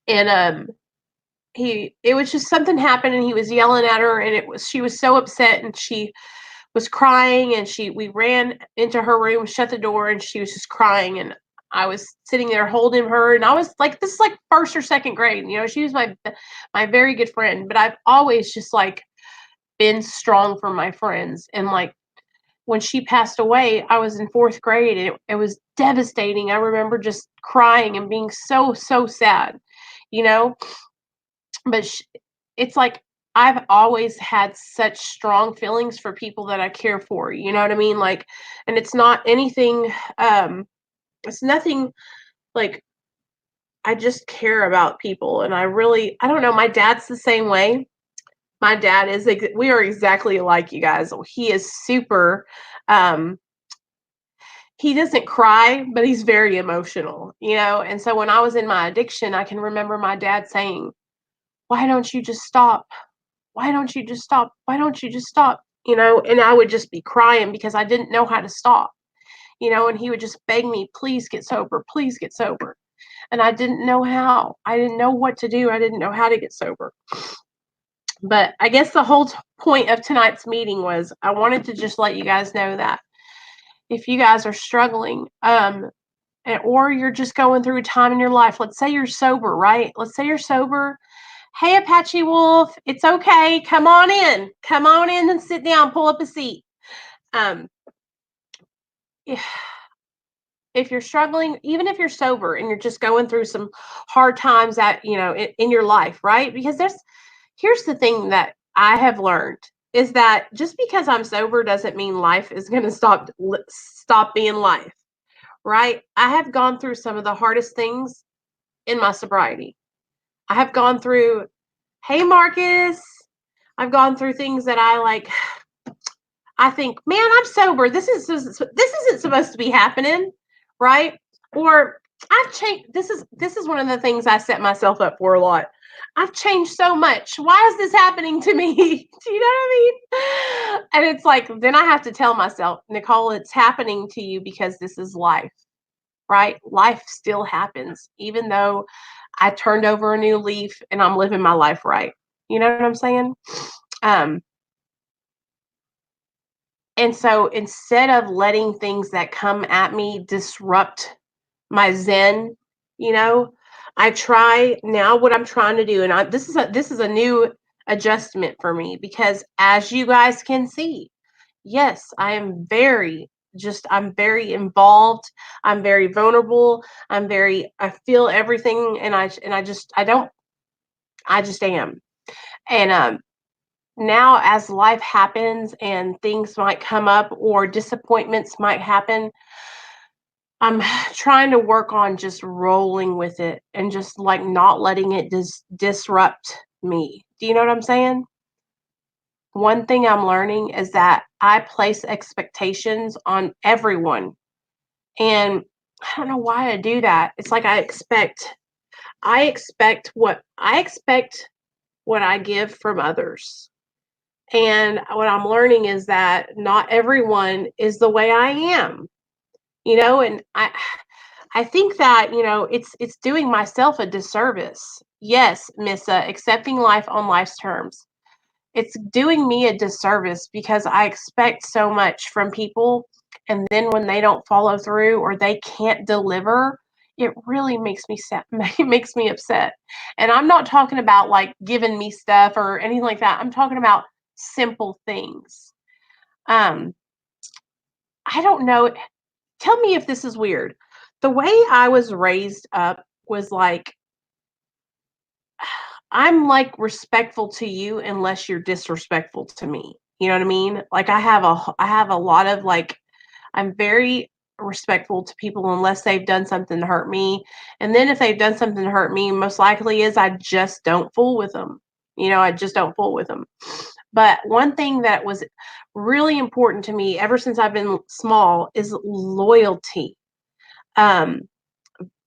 And it was just something happened and he was yelling at her and she was so upset and she was crying and we ran into her room, shut the door, and she was just crying. And I was sitting there holding her, and I was like, this is like first or second grade. She was my very good friend, but I've always just like been strong for my friends. And like when she passed away, I was in fourth grade, and it was devastating. I remember just crying and being so, so sad, you know? But it's like I've always had such strong feelings for people that I care for, you know what I mean? Like, and it's not anything, it's nothing like I just care about people. And I don't know, my dad's the same way. My dad is, we are exactly alike, you guys. He is super, um, he doesn't cry, but he's very emotional, And so when I was in my addiction, I can remember my dad saying, "Why don't you just stop? Why don't you just stop? Why don't you just stop?" And I would just be crying because I didn't know how to stop, and he would just beg me, "Please get sober, please get sober." And I didn't know how. I didn't know what to do. I didn't know how to get sober. But I guess the whole point of tonight's meeting was I wanted to just let you guys know that if you guys are struggling, or you're just going through a time in your life, let's say you're sober, right? Let's say you're sober. Hey, Apache Wolf, it's okay. Come on in. Come on in and sit down. Pull up a seat. Um, if, if you're struggling, even if you're sober and you're just going through some hard times in your life, right? Because here's the thing that I have learned is that just because I'm sober doesn't mean life is going to stop being life, right? I have gone through some of the hardest things in my sobriety. I have gone through, hey Marcus, I've gone through things that I think, man, I'm sober. This isn't supposed to be happening, right? Or I've changed. This is one of the things I set myself up for a lot. I've changed so much. Why is this happening to me? Do you know what I mean? And it's like then I have to tell myself, Nicole, it's happening to you because this is life, right? Life still happens, even though I turned over a new leaf and I'm living my life right. You know what I'm saying? Um, And so instead of letting things that come at me disrupt my zen, you know, I try now what I'm trying to do, and this is a new adjustment for me because as you guys can see, yes, I'm very involved. I'm very vulnerable. I feel everything, and I just am. And now as life happens and things might come up or disappointments might happen, I'm trying to work on just rolling with it and just like not letting it disrupt me. Do you know what I'm saying? One thing I'm learning is that I place expectations on everyone. And I don't know why I do that. It's like I expect what I give from others. And what I'm learning is that not everyone is the way I am, and I think that, it's doing myself a disservice. Yes, Missa, accepting life on life's terms. It's doing me a disservice because I expect so much from people and then when they don't follow through or they can't deliver, it really makes me sad, makes me upset. And I'm not talking about like giving me stuff or anything like that. I'm talking about simple things. Um, I don't know. Tell me if this is weird. The way I was raised up was like, I'm like respectful to you unless you're disrespectful to me. You know what I mean? Like I have a lot of like, I'm very respectful to people unless they've done something to hurt me. And then if they've done something to hurt me, most likely is I just don't fool with them. I just don't fool with them. But one thing that was really important to me ever since I've been small is loyalty. Um,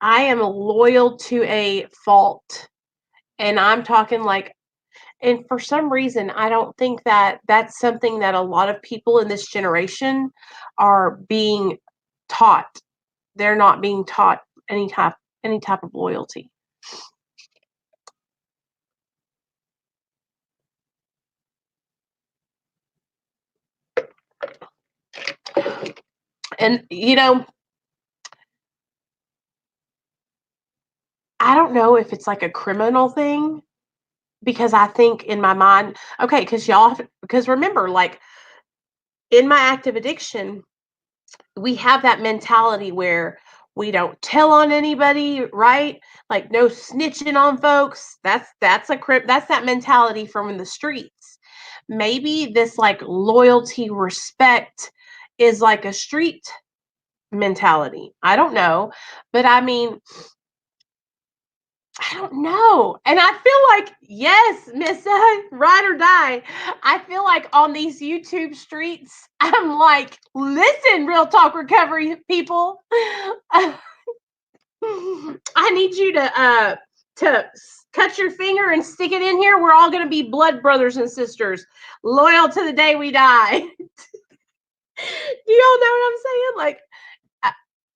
I am loyal to a fault. And I'm talking like, and for some reason, I don't think that that's something that a lot of people in this generation are being taught. They're not being taught any type of loyalty. And I don't know if it's like a criminal thing because I think in my mind, okay, because remember, like in my active addiction, we have that mentality where we don't tell on anybody, right? Like no snitching on folks. That's that mentality from the streets. Maybe this like loyalty, respect is like a street mentality. I don't know, but I mean, I don't know. And I feel like, yes, Miss Ride or Die. I feel like on these YouTube streets, I'm like, listen, Real Talk Recovery people. I need you to cut your finger and stick it in here. We're all gonna be blood brothers and sisters, loyal to the day we die. Do y'all know what I'm saying? Like,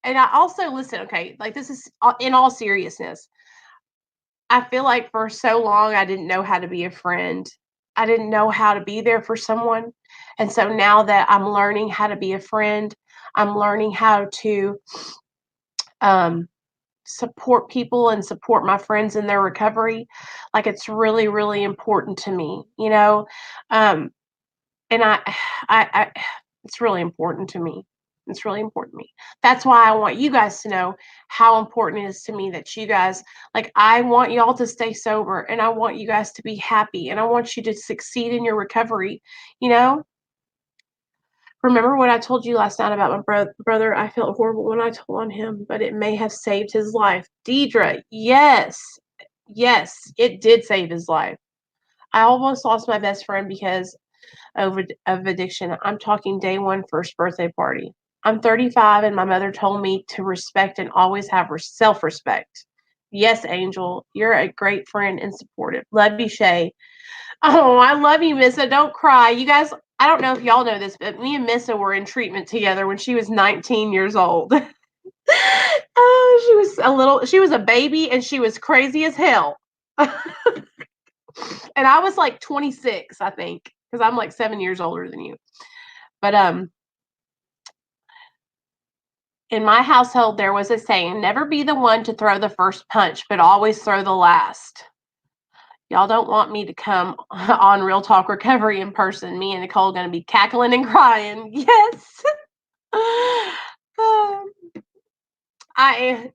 and I also listen. Okay, like this is in all seriousness. I feel like for so long I didn't know how to be a friend. I didn't know how to be there for someone. And so now that I'm learning how to be a friend, I'm learning how to um, support people and support my friends in their recovery. Like it's really, really important to me, you know? Um, and I it's really important to me. It's really important to me. That's why I want you guys to know how important it is to me that you guys, like, I want y'all to stay sober and I want you guys to be happy and I want you to succeed in your recovery. You know, remember what I told you last night about my brother? I felt horrible when I told on him, but it may have saved his life. Deidre, yes, yes, it did save his life. I almost lost my best friend because of addiction. I'm talking day one, first birthday party. I'm 35 and my mother told me to respect and always have self respect. Yes, Angel, you're a great friend and supportive. Love you, Shay. Oh, I love you, Missa. Don't cry. You guys, I don't know if y'all know this, but me and Missa were in treatment together when she was 19 years old. Oh, she was a baby and she was crazy as hell. And I was like 26, I think, because I'm like 7 years older than you. But in my household, there was a saying, never be the one to throw the first punch, but always throw the last. Y'all don't want me to come on Real Talk Recovery in person. Me and Nicole are going to be cackling and crying. Yes. Um, I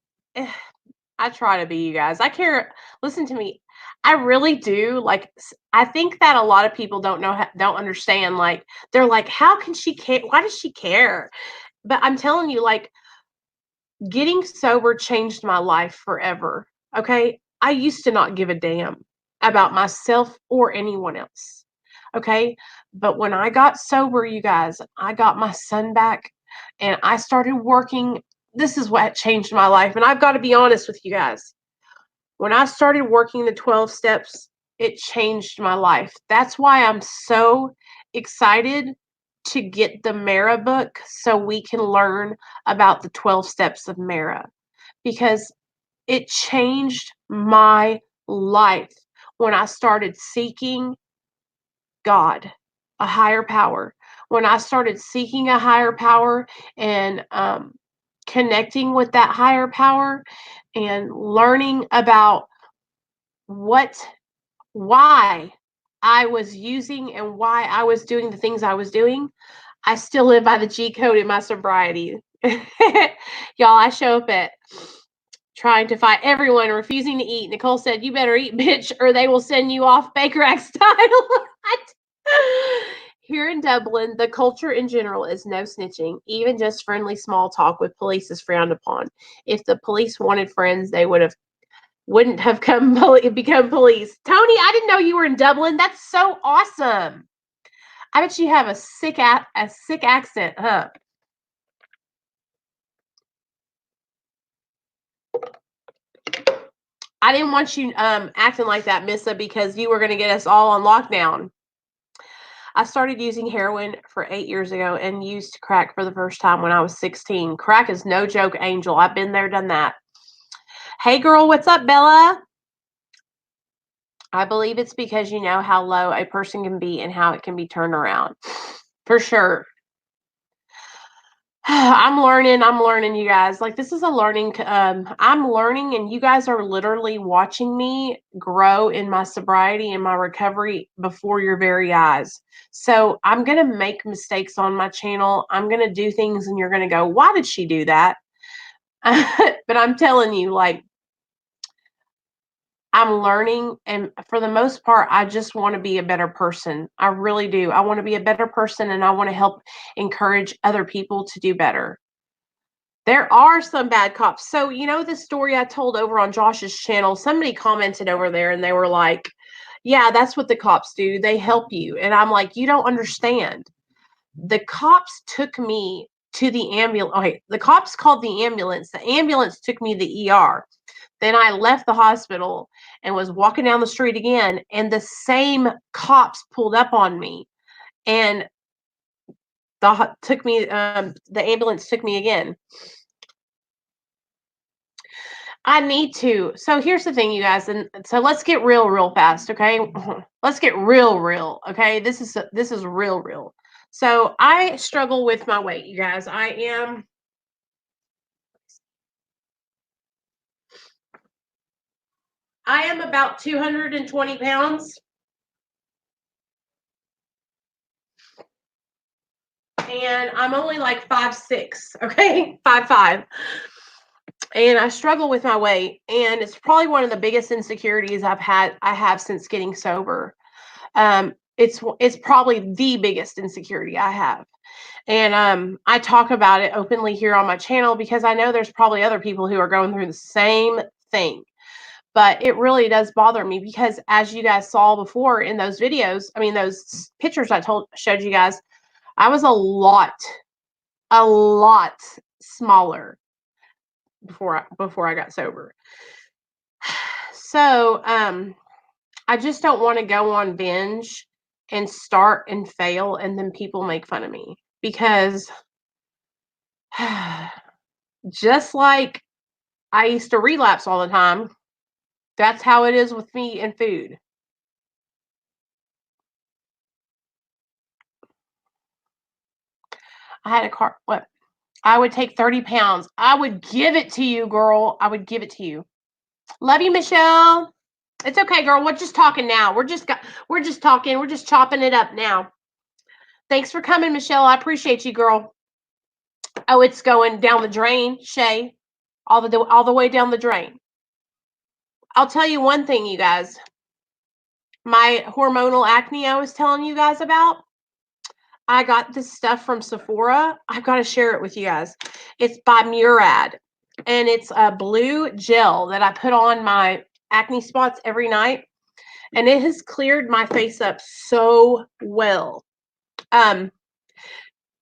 I try to be, you guys. I care. Listen to me. I really do. Like, I think that a lot of people don't understand. Like, they're like, how can she care? Why does she care? But I'm telling you, like, getting sober changed my life forever. Okay. I used to not give a damn about myself or anyone else. Okay. But when I got sober, you guys, I got my son back and I started working. This is what changed my life. And I've got to be honest with you guys. When I started working the 12 steps, it changed my life. That's why I'm so excited to get the Mara book so we can learn about the 12 steps of Mara because it changed my life when I started seeking God, a higher power. When I started seeking a higher power and connecting with that higher power and learning about what why I was using and why I was doing the things I was doing, I still live by the G code in my sobriety. Y'all, I show up at trying to fight everyone refusing to eat. Nicole said, "You better eat, bitch, or they will send you off Baker Act style." Here in Dublin, the culture in general is no snitching. Even just friendly small talk with police is frowned upon. If the police wanted friends, they wouldn't have become police. Tony, I didn't know you were in Dublin. That's so awesome. I bet you have a sick accent, huh? I didn't want you acting like that, Missa, because you were going to get us all on lockdown. I started using heroin for 8 years ago and used crack for the first time when I was 16. Crack is no joke, Angel. I've been there, done that. Hey, girl, what's up, Bella? I believe it's because you know how low a person can be and how it can be turned around. For sure. I'm learning, you guys. Like, this is a learning. I'm learning, and you guys are literally watching me grow in my sobriety and my recovery before your very eyes. So I'm gonna make mistakes on my channel. I'm gonna do things, and you're gonna go, "Why did she do that?" But I'm telling you, like, I'm learning, and for the most part, I just want to be a better person. I really do. I want to be a better person, and I want to help encourage other people to do better. There are some bad cops. So, the story I told over on Josh's channel, somebody commented over there and they were like, "Yeah, that's what the cops do. They help you." And I'm like, "You don't understand. The cops took me to the ambulance. Okay, the cops called the ambulance. The ambulance took me to the ER. Then I left the hospital and was walking down the street again, and the same cops pulled up on me and the ambulance took me again. I need to. So here's the thing, you guys, and so let's get real, real fast, okay? Let's get real, real, okay? This is real, real. So I struggle with my weight, you guys. I am about 220 pounds, and I'm only like 5'6", okay? 5'5". And I struggle with my weight, and it's probably one of the biggest insecurities I have since getting sober. It's probably the biggest insecurity I have. And I talk about it openly here on my channel because I know there's probably other people who are going through the same thing. But it really does bother me because, as you guys saw before in those videos, I mean those pictures showed you guys, I was a lot smaller before I got sober. So I just don't want to go on binge and start and fail, and then people make fun of me because just like I used to relapse all the time, that's how it is with me and food. I had a car. What? I would take 30 pounds. I would give it to you, girl. I would give it to you. Love you, Michelle. It's okay, girl. We're just talking now. We're just talking. We're just chopping it up now. Thanks for coming, Michelle. I appreciate you, girl. Oh, it's going down the drain, Shay. All the way down the drain. I'll tell you one thing, you guys. My hormonal acne I was telling you guys about. I got this stuff from Sephora. I've got to share it with you guys. It's by Murad, and it's a blue gel that I put on my acne spots every night, and it has cleared my face up so well. Um,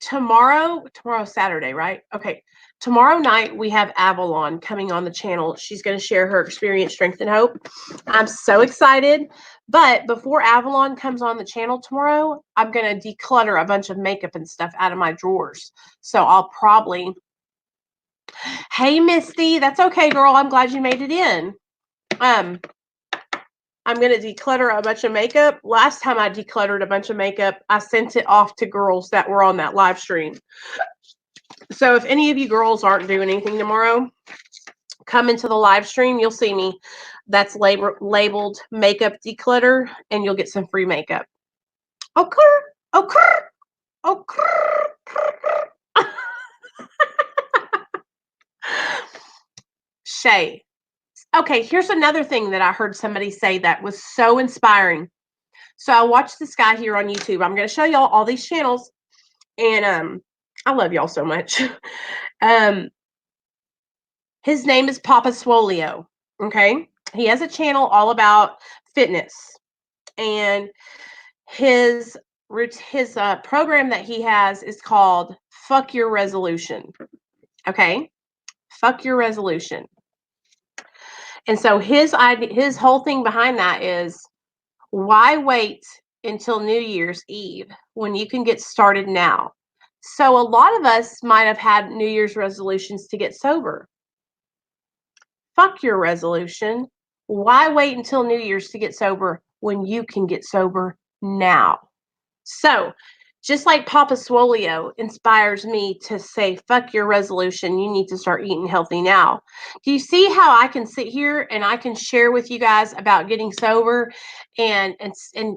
tomorrow's Saturday, right? Okay. Tomorrow night we have Avalon coming on the channel. She's going to share her experience, strength, and hope. I'm so excited. But before Avalon comes on the channel tomorrow, I'm going to declutter a bunch of makeup and stuff out of my drawers. So I'll probably, hey Misty, that's okay, girl. I'm glad you made it in. Um, I'm going to declutter a bunch of makeup. Last time I decluttered a bunch of makeup, I sent it off to girls that were on that live stream. So if any of you girls aren't doing anything tomorrow, come into the live stream. You'll see me. That's labeled makeup declutter, and you'll get some free makeup. Okay. Okay. Okay. Shay. Okay, here's another thing that I heard somebody say that was so inspiring. So I watched this guy here on YouTube. I'm going to show y'all all these channels, and I love y'all so much. His name is Papa Swolio. Okay, he has a channel all about fitness, and his program that he has is called "Fuck Your Resolution." Okay, fuck your resolution. And so his whole thing behind that is, why wait until New Year's Eve when you can get started now? So a lot of us might have had New Year's resolutions to get sober. Fuck your resolution. Why wait until New Year's to get sober when you can get sober now? So Just like Papa Swolio inspires me to say, fuck your resolution. You need to start eating healthy now. Do you see how I can sit here and I can share with you guys about getting sober and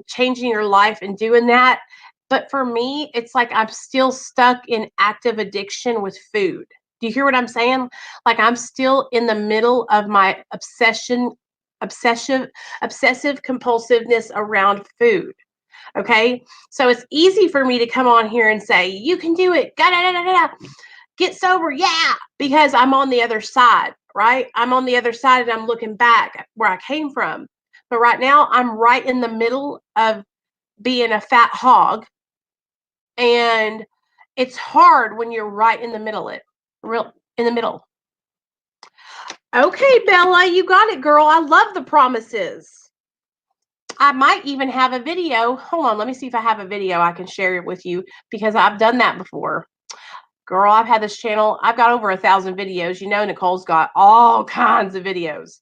changing your life and doing that? But for me, it's like I'm still stuck in active addiction with food. Do you hear what I'm saying? Like I'm still in the middle of my obsessive, obsessive compulsiveness around food. Okay. So it's easy for me to come on here and say, you can do it. Get sober. Yeah. Because I'm on the other side, right? I'm on the other side and I'm looking back where I came from. But right now, I'm right in the middle of being a fat hog. And it's hard when you're right in the middle of it. Real in the middle. Okay, Bella, you got it, girl. I love the promises. I might even have a video. Hold on, let me see if I have a video I can share it with you because I've done that before. Girl, I've had this channel. I've got over 1,000 videos. You know, Nicole's got all kinds of videos.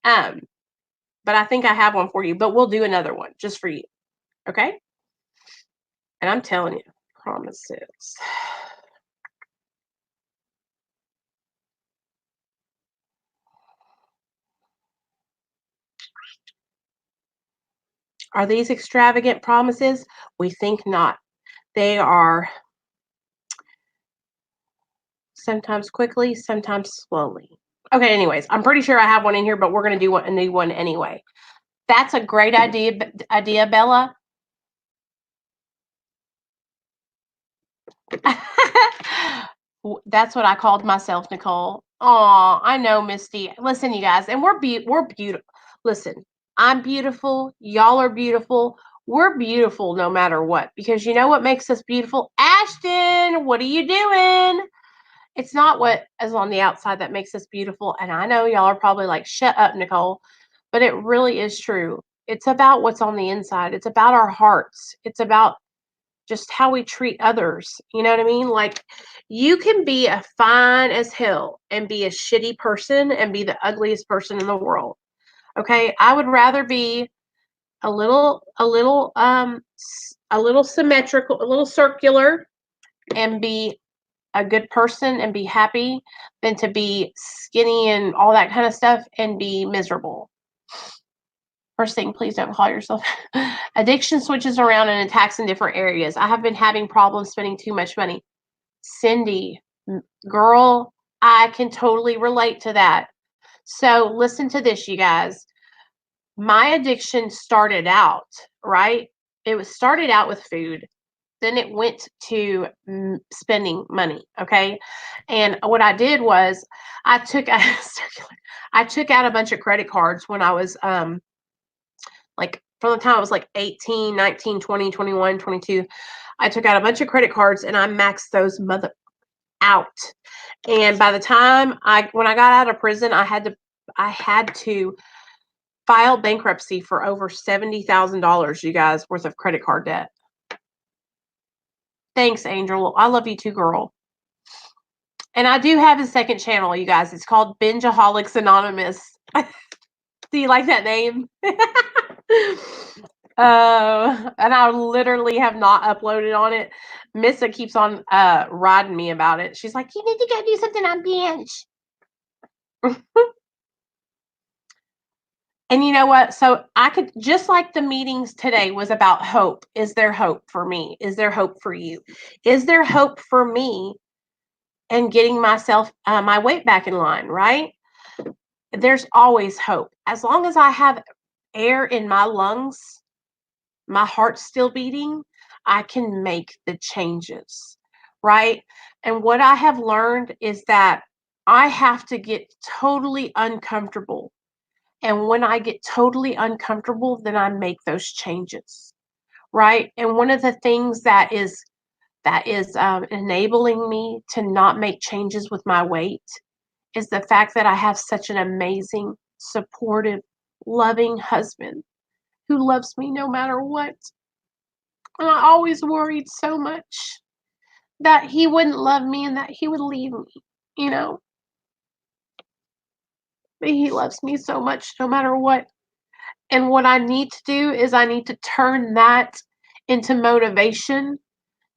Um, but I think I have one for you. But we'll do another one just for you. Okay? And I'm telling you, promises. Are these extravagant promises? We think not. They are sometimes quickly, sometimes slowly. Okay, anyways, I'm pretty sure I have one in here, but we're going to do a new one anyway. That's a great idea, Bella. That's what I called myself, Nicole. Oh, I know, Misty. Listen, you guys, and we're beautiful. Listen, I'm beautiful. Y'all are beautiful. We're beautiful no matter what. Because you know what makes us beautiful? Ashton, what are you doing? It's not what is on the outside that makes us beautiful. And I know y'all are probably like, shut up, Nicole. But it really is true. It's about what's on the inside. It's about our hearts. It's about just how we treat others. You know what I mean? Like you can be a fine as hell and be a shitty person and be the ugliest person in the world. Okay? I would rather be a little symmetrical, a little circular and be a good person and be happy than to be skinny and all that kind of stuff and be miserable. First thing, please don't call yourself. Addiction switches around and attacks in different areas. I have been having problems spending too much money. Cindy, girl, I can totally relate to that. So listen to this, you guys. My addiction started out, right? It was started out with food. Then it went to spending money, okay? And what I did was I took out I took out a bunch of credit cards when I was like from the time I was like 18, 19, 20, 21, 22. I took out a bunch of credit cards and I maxed those mother out. And by the time when I got out of prison, I had to file bankruptcy for over $70,000, you guys, worth of credit card debt. Thanks, Angel. I love you too, girl. And I do have a second channel, you guys. It's called Bingeaholics Anonymous. Do you like that name? And I literally have not uploaded on it. Missa keeps on riding me about it. She's like, you need to go do something on Binge. And you know what? So I could, just like the meetings today was about hope. Is there hope for me? Is there hope for you? Is there hope for me and getting myself, my weight back in line, right? There's always hope. As long as I have air in my lungs, my heart's still beating, I can make the changes, right? And what I have learned is that I have to get totally uncomfortable. And when I get totally uncomfortable, then I make those changes, right? And one of the things that is enabling me to not make changes with my weight is the fact that I have such an amazing, supportive, loving husband who loves me no matter what. And I always worried so much that he wouldn't love me and that he would leave me, you know? But he loves me so much no matter what. And what I need to do is I need to turn that into motivation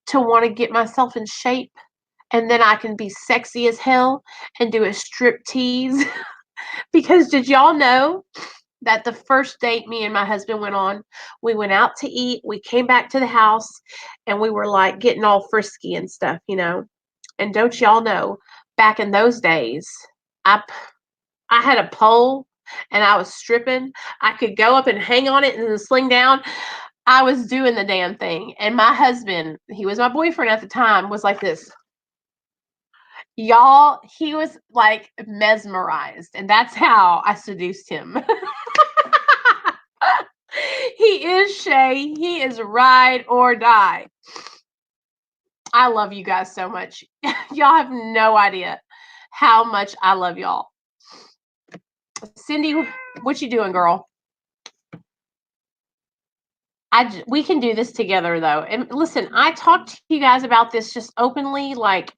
to want to get myself in shape, and then I can be sexy as hell and do a strip tease. Because did y'all know that the first date me and my husband went on, we went out to eat, we came back to the house, and we were like getting all frisky and stuff, you know? And don't y'all know, back in those days, I I had a pole and I was stripping. I could go up and hang on it and then sling down. I was doing the damn thing. And my husband, he was my boyfriend at the time, was like this. Y'all, he was like mesmerized. And that's how I seduced him. He is Shay. He is ride or die. I love you guys so much. Y'all have no idea how much I love y'all. Cindy, what you doing, girl? We can do this together though. And listen, I talked to you guys about this just openly. Like,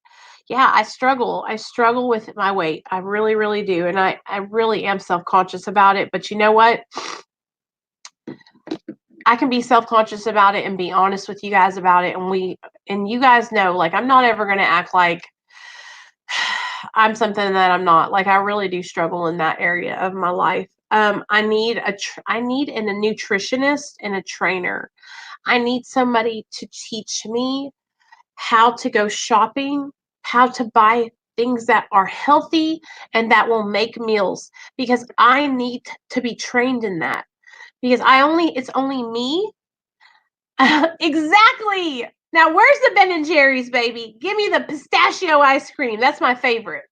yeah, I struggle. I struggle with my weight. I really, really do. And I really am self-conscious about it. But you know what? I can be self-conscious about it and be honest with you guys about it. And you guys know, like, I'm not ever going to act like I'm something that I'm not. Like, I really do struggle in that area of my life. I need I need a nutritionist and a trainer. I need somebody to teach me how to go shopping, how to buy things that are healthy and that will make meals, because I need to be trained in that, because it's only me. Exactly. Now, where's the Ben and Jerry's, baby? Give me the pistachio ice cream. That's my favorite.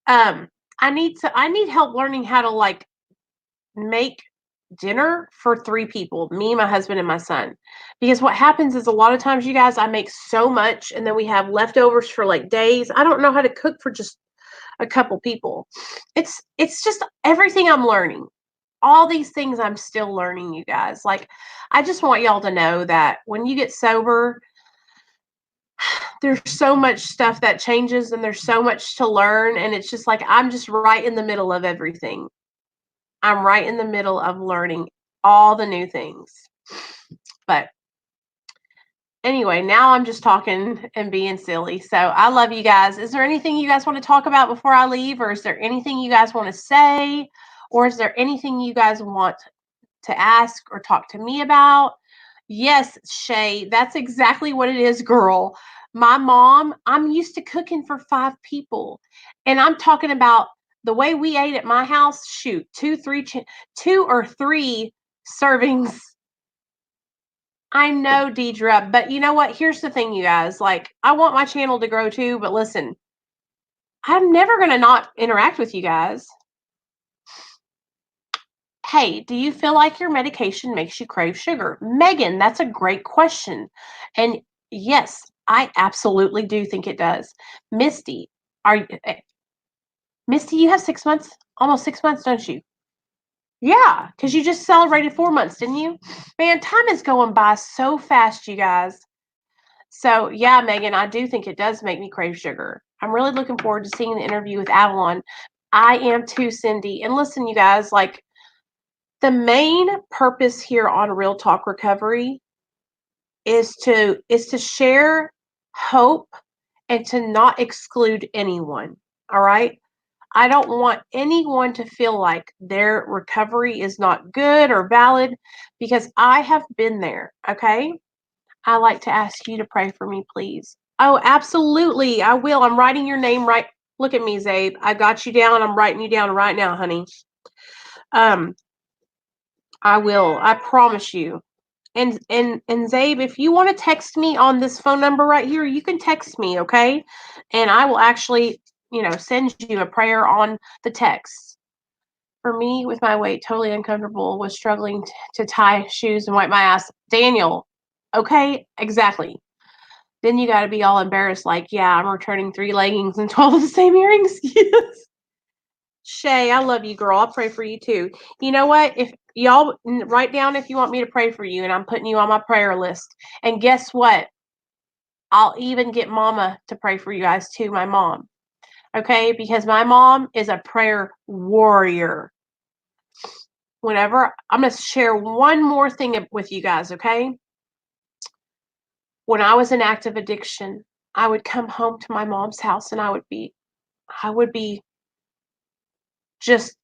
Um, I need help learning how to like make dinner for 3 people, me, my husband, and my son. Because what happens is a lot of times, you guys, I make so much and then we have leftovers for like days. I don't know how to cook for just a couple people. It's just everything I'm learning. All these things I'm still learning, you guys. Like, I just want y'all to know that when you get sober, there's so much stuff that changes and there's so much to learn, and it's just like I'm just right in the middle of everything. I'm right in the middle of learning all the new things. But anyway, now I'm just talking and being silly. So I love you guys. Is there anything you guys want to talk about before I leave? Or is there anything you guys want to say? Or is there anything you guys want to ask or talk to me about? Yes, Shay, that's exactly what it is, girl. My mom, I'm used to cooking for 5 people. And I'm talking about the way we ate at my house. Shoot, 2 or 3 servings. I know, Deidre, but you know what? Here's the thing, you guys. Like, I want my channel to grow too, but listen, I'm never going to not interact with you guys. Hey, do you feel like your medication makes you crave sugar? Megan, that's a great question. And yes, I absolutely do think it does. Misty, Misty, you have 6 months, almost 6 months, don't you? Yeah, because you just celebrated 4 months, didn't you? Man, time is going by so fast, you guys. So, yeah, Megan, I do think it does make me crave sugar. I'm really looking forward to seeing the interview with Avalon. I am too, Cindy. And listen, you guys, like, the main purpose here on Real Talk Recovery is to share hope and to not exclude anyone. All right? I don't want anyone to feel like their recovery is not good or valid, because I have been there, okay? I like to ask you to pray for me, please. Oh, absolutely. I will. I'm writing your name right. Look at me, Zabe. I got you down. I'm writing you down right now, honey. Um, I will. I promise you. And Zabe, if you want to text me on this phone number right here, you can text me, okay? And I will actually, send you a prayer on the text. For me, with my weight, totally uncomfortable, was struggling to tie shoes and wipe my ass. Daniel, okay, exactly. Then you got to be all embarrassed, like, yeah, I'm returning 3 leggings and 12 of the same earrings. Yes. Shay, I love you, girl. I'll pray for you too. You know what? If y'all write down if you want me to pray for you, and I'm putting you on my prayer list. And guess what? I'll even get Mama to pray for you guys too, my mom. Okay? Because my mom is a prayer warrior. Whenever I'm going to share one more thing with you guys, okay? When I was in active addiction, I would come home to my mom's house and I would be just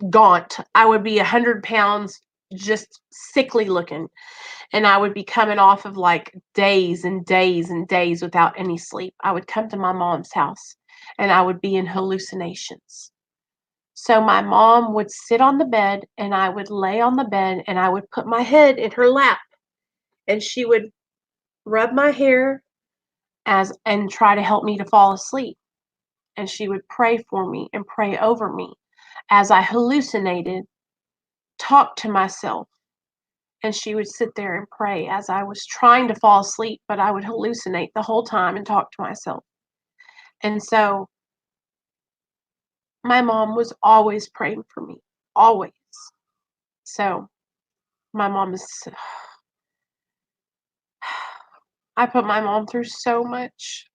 gaunt. I would be 100 pounds, just sickly looking. And I would be coming off of like days and days and days without any sleep. I would come to my mom's house and I would be in hallucinations. So my mom would sit on the bed and I would lay on the bed and I would put my head in her lap and she would rub my hair as and try to help me to fall asleep. And she would pray for me and pray over me as I hallucinated, talk to myself. And she would sit there and pray as I was trying to fall asleep, but I would hallucinate the whole time and talk to myself. And so my mom was always praying for me, always. So my mom is, I put my mom through so much.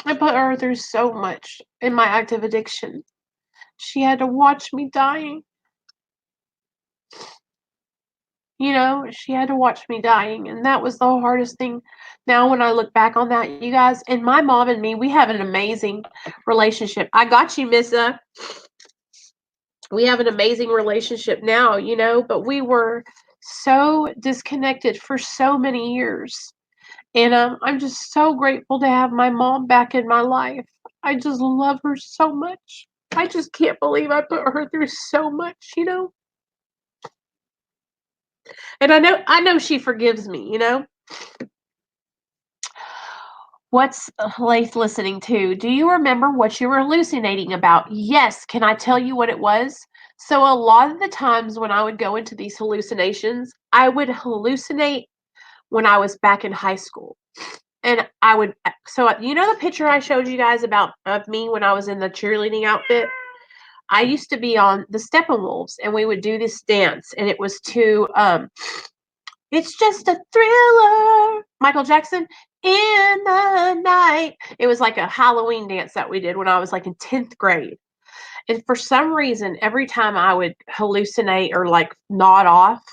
I put her through so much in my active addiction. She had to watch me dying. She had to watch me dying, and that was the hardest thing. Now, when I look back on that, you guys, and my mom and me, we have an amazing relationship. I got you, Missa. We have an amazing relationship now, but we were so disconnected for so many years. And I'm just so grateful to have my mom back in my life. I just love her so much. I just can't believe I put her through so much. And I know she forgives me. What's Lace listening to? Do you remember what you were hallucinating about? Yes. Can I tell you what it was? So a lot of the times when I would go into these hallucinations, I would hallucinate when I was back in high school. And I would, so the picture I showed you guys about of me when I was in the cheerleading outfit? I used to be on the Steppenwolves and we would do this dance and it was to it's just a thriller. Michael Jackson in the night. It was like a Halloween dance that we did when I was like in 10th grade. And for some reason, every time I would hallucinate or like nod off,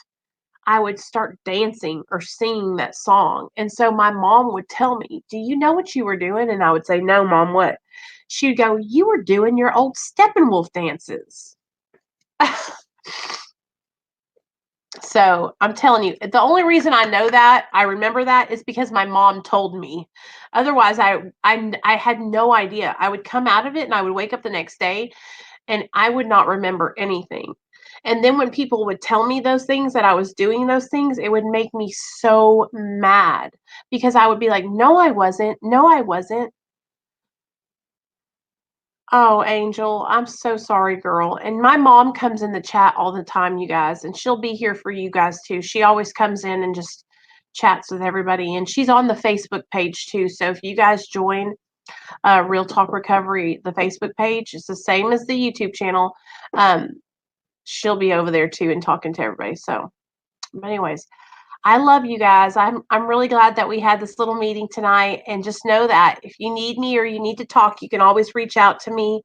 I would start dancing or singing that song. And so my mom would tell me, "Do you know what you were doing?" And I would say, "No, Mom, what?" She'd go, "You were doing your old Steppenwolf dances." So I'm telling you, the only reason I remember that, is because my mom told me. Otherwise, I had no idea. I would come out of it and I would wake up the next day and I would not remember anything. And then when people would tell me those things, that I was doing those things, it would make me so mad because I would be like, "No, I wasn't. No, I wasn't." Oh, Angel, I'm so sorry, girl. And my mom comes in the chat all the time, you guys, and she'll be here for you guys too. She always comes in and just chats with everybody, and she's on the Facebook page too. So if you guys join Real Talk Recovery, the Facebook page, it's the same as the YouTube channel. Um, she'll be over there too and talking to everybody. So, but anyways, I love you guys. I'm really glad that we had this little meeting tonight. And just know that if you need me or you need to talk, you can always reach out to me.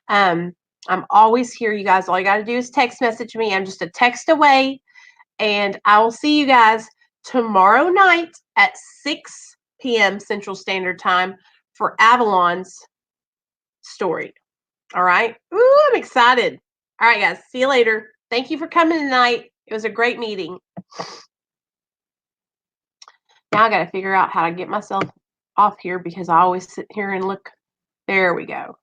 Um, I'm always here, you guys. All you got to do is text message me. I'm just a text away. And I will see you guys tomorrow night at 6 p.m. Central Standard Time for Avalon's story. All right. Ooh, I'm excited. All right, guys. See you later. Thank you for coming tonight. It was a great meeting. Now I got to figure out how to get myself off here because I always sit here and look. There we go.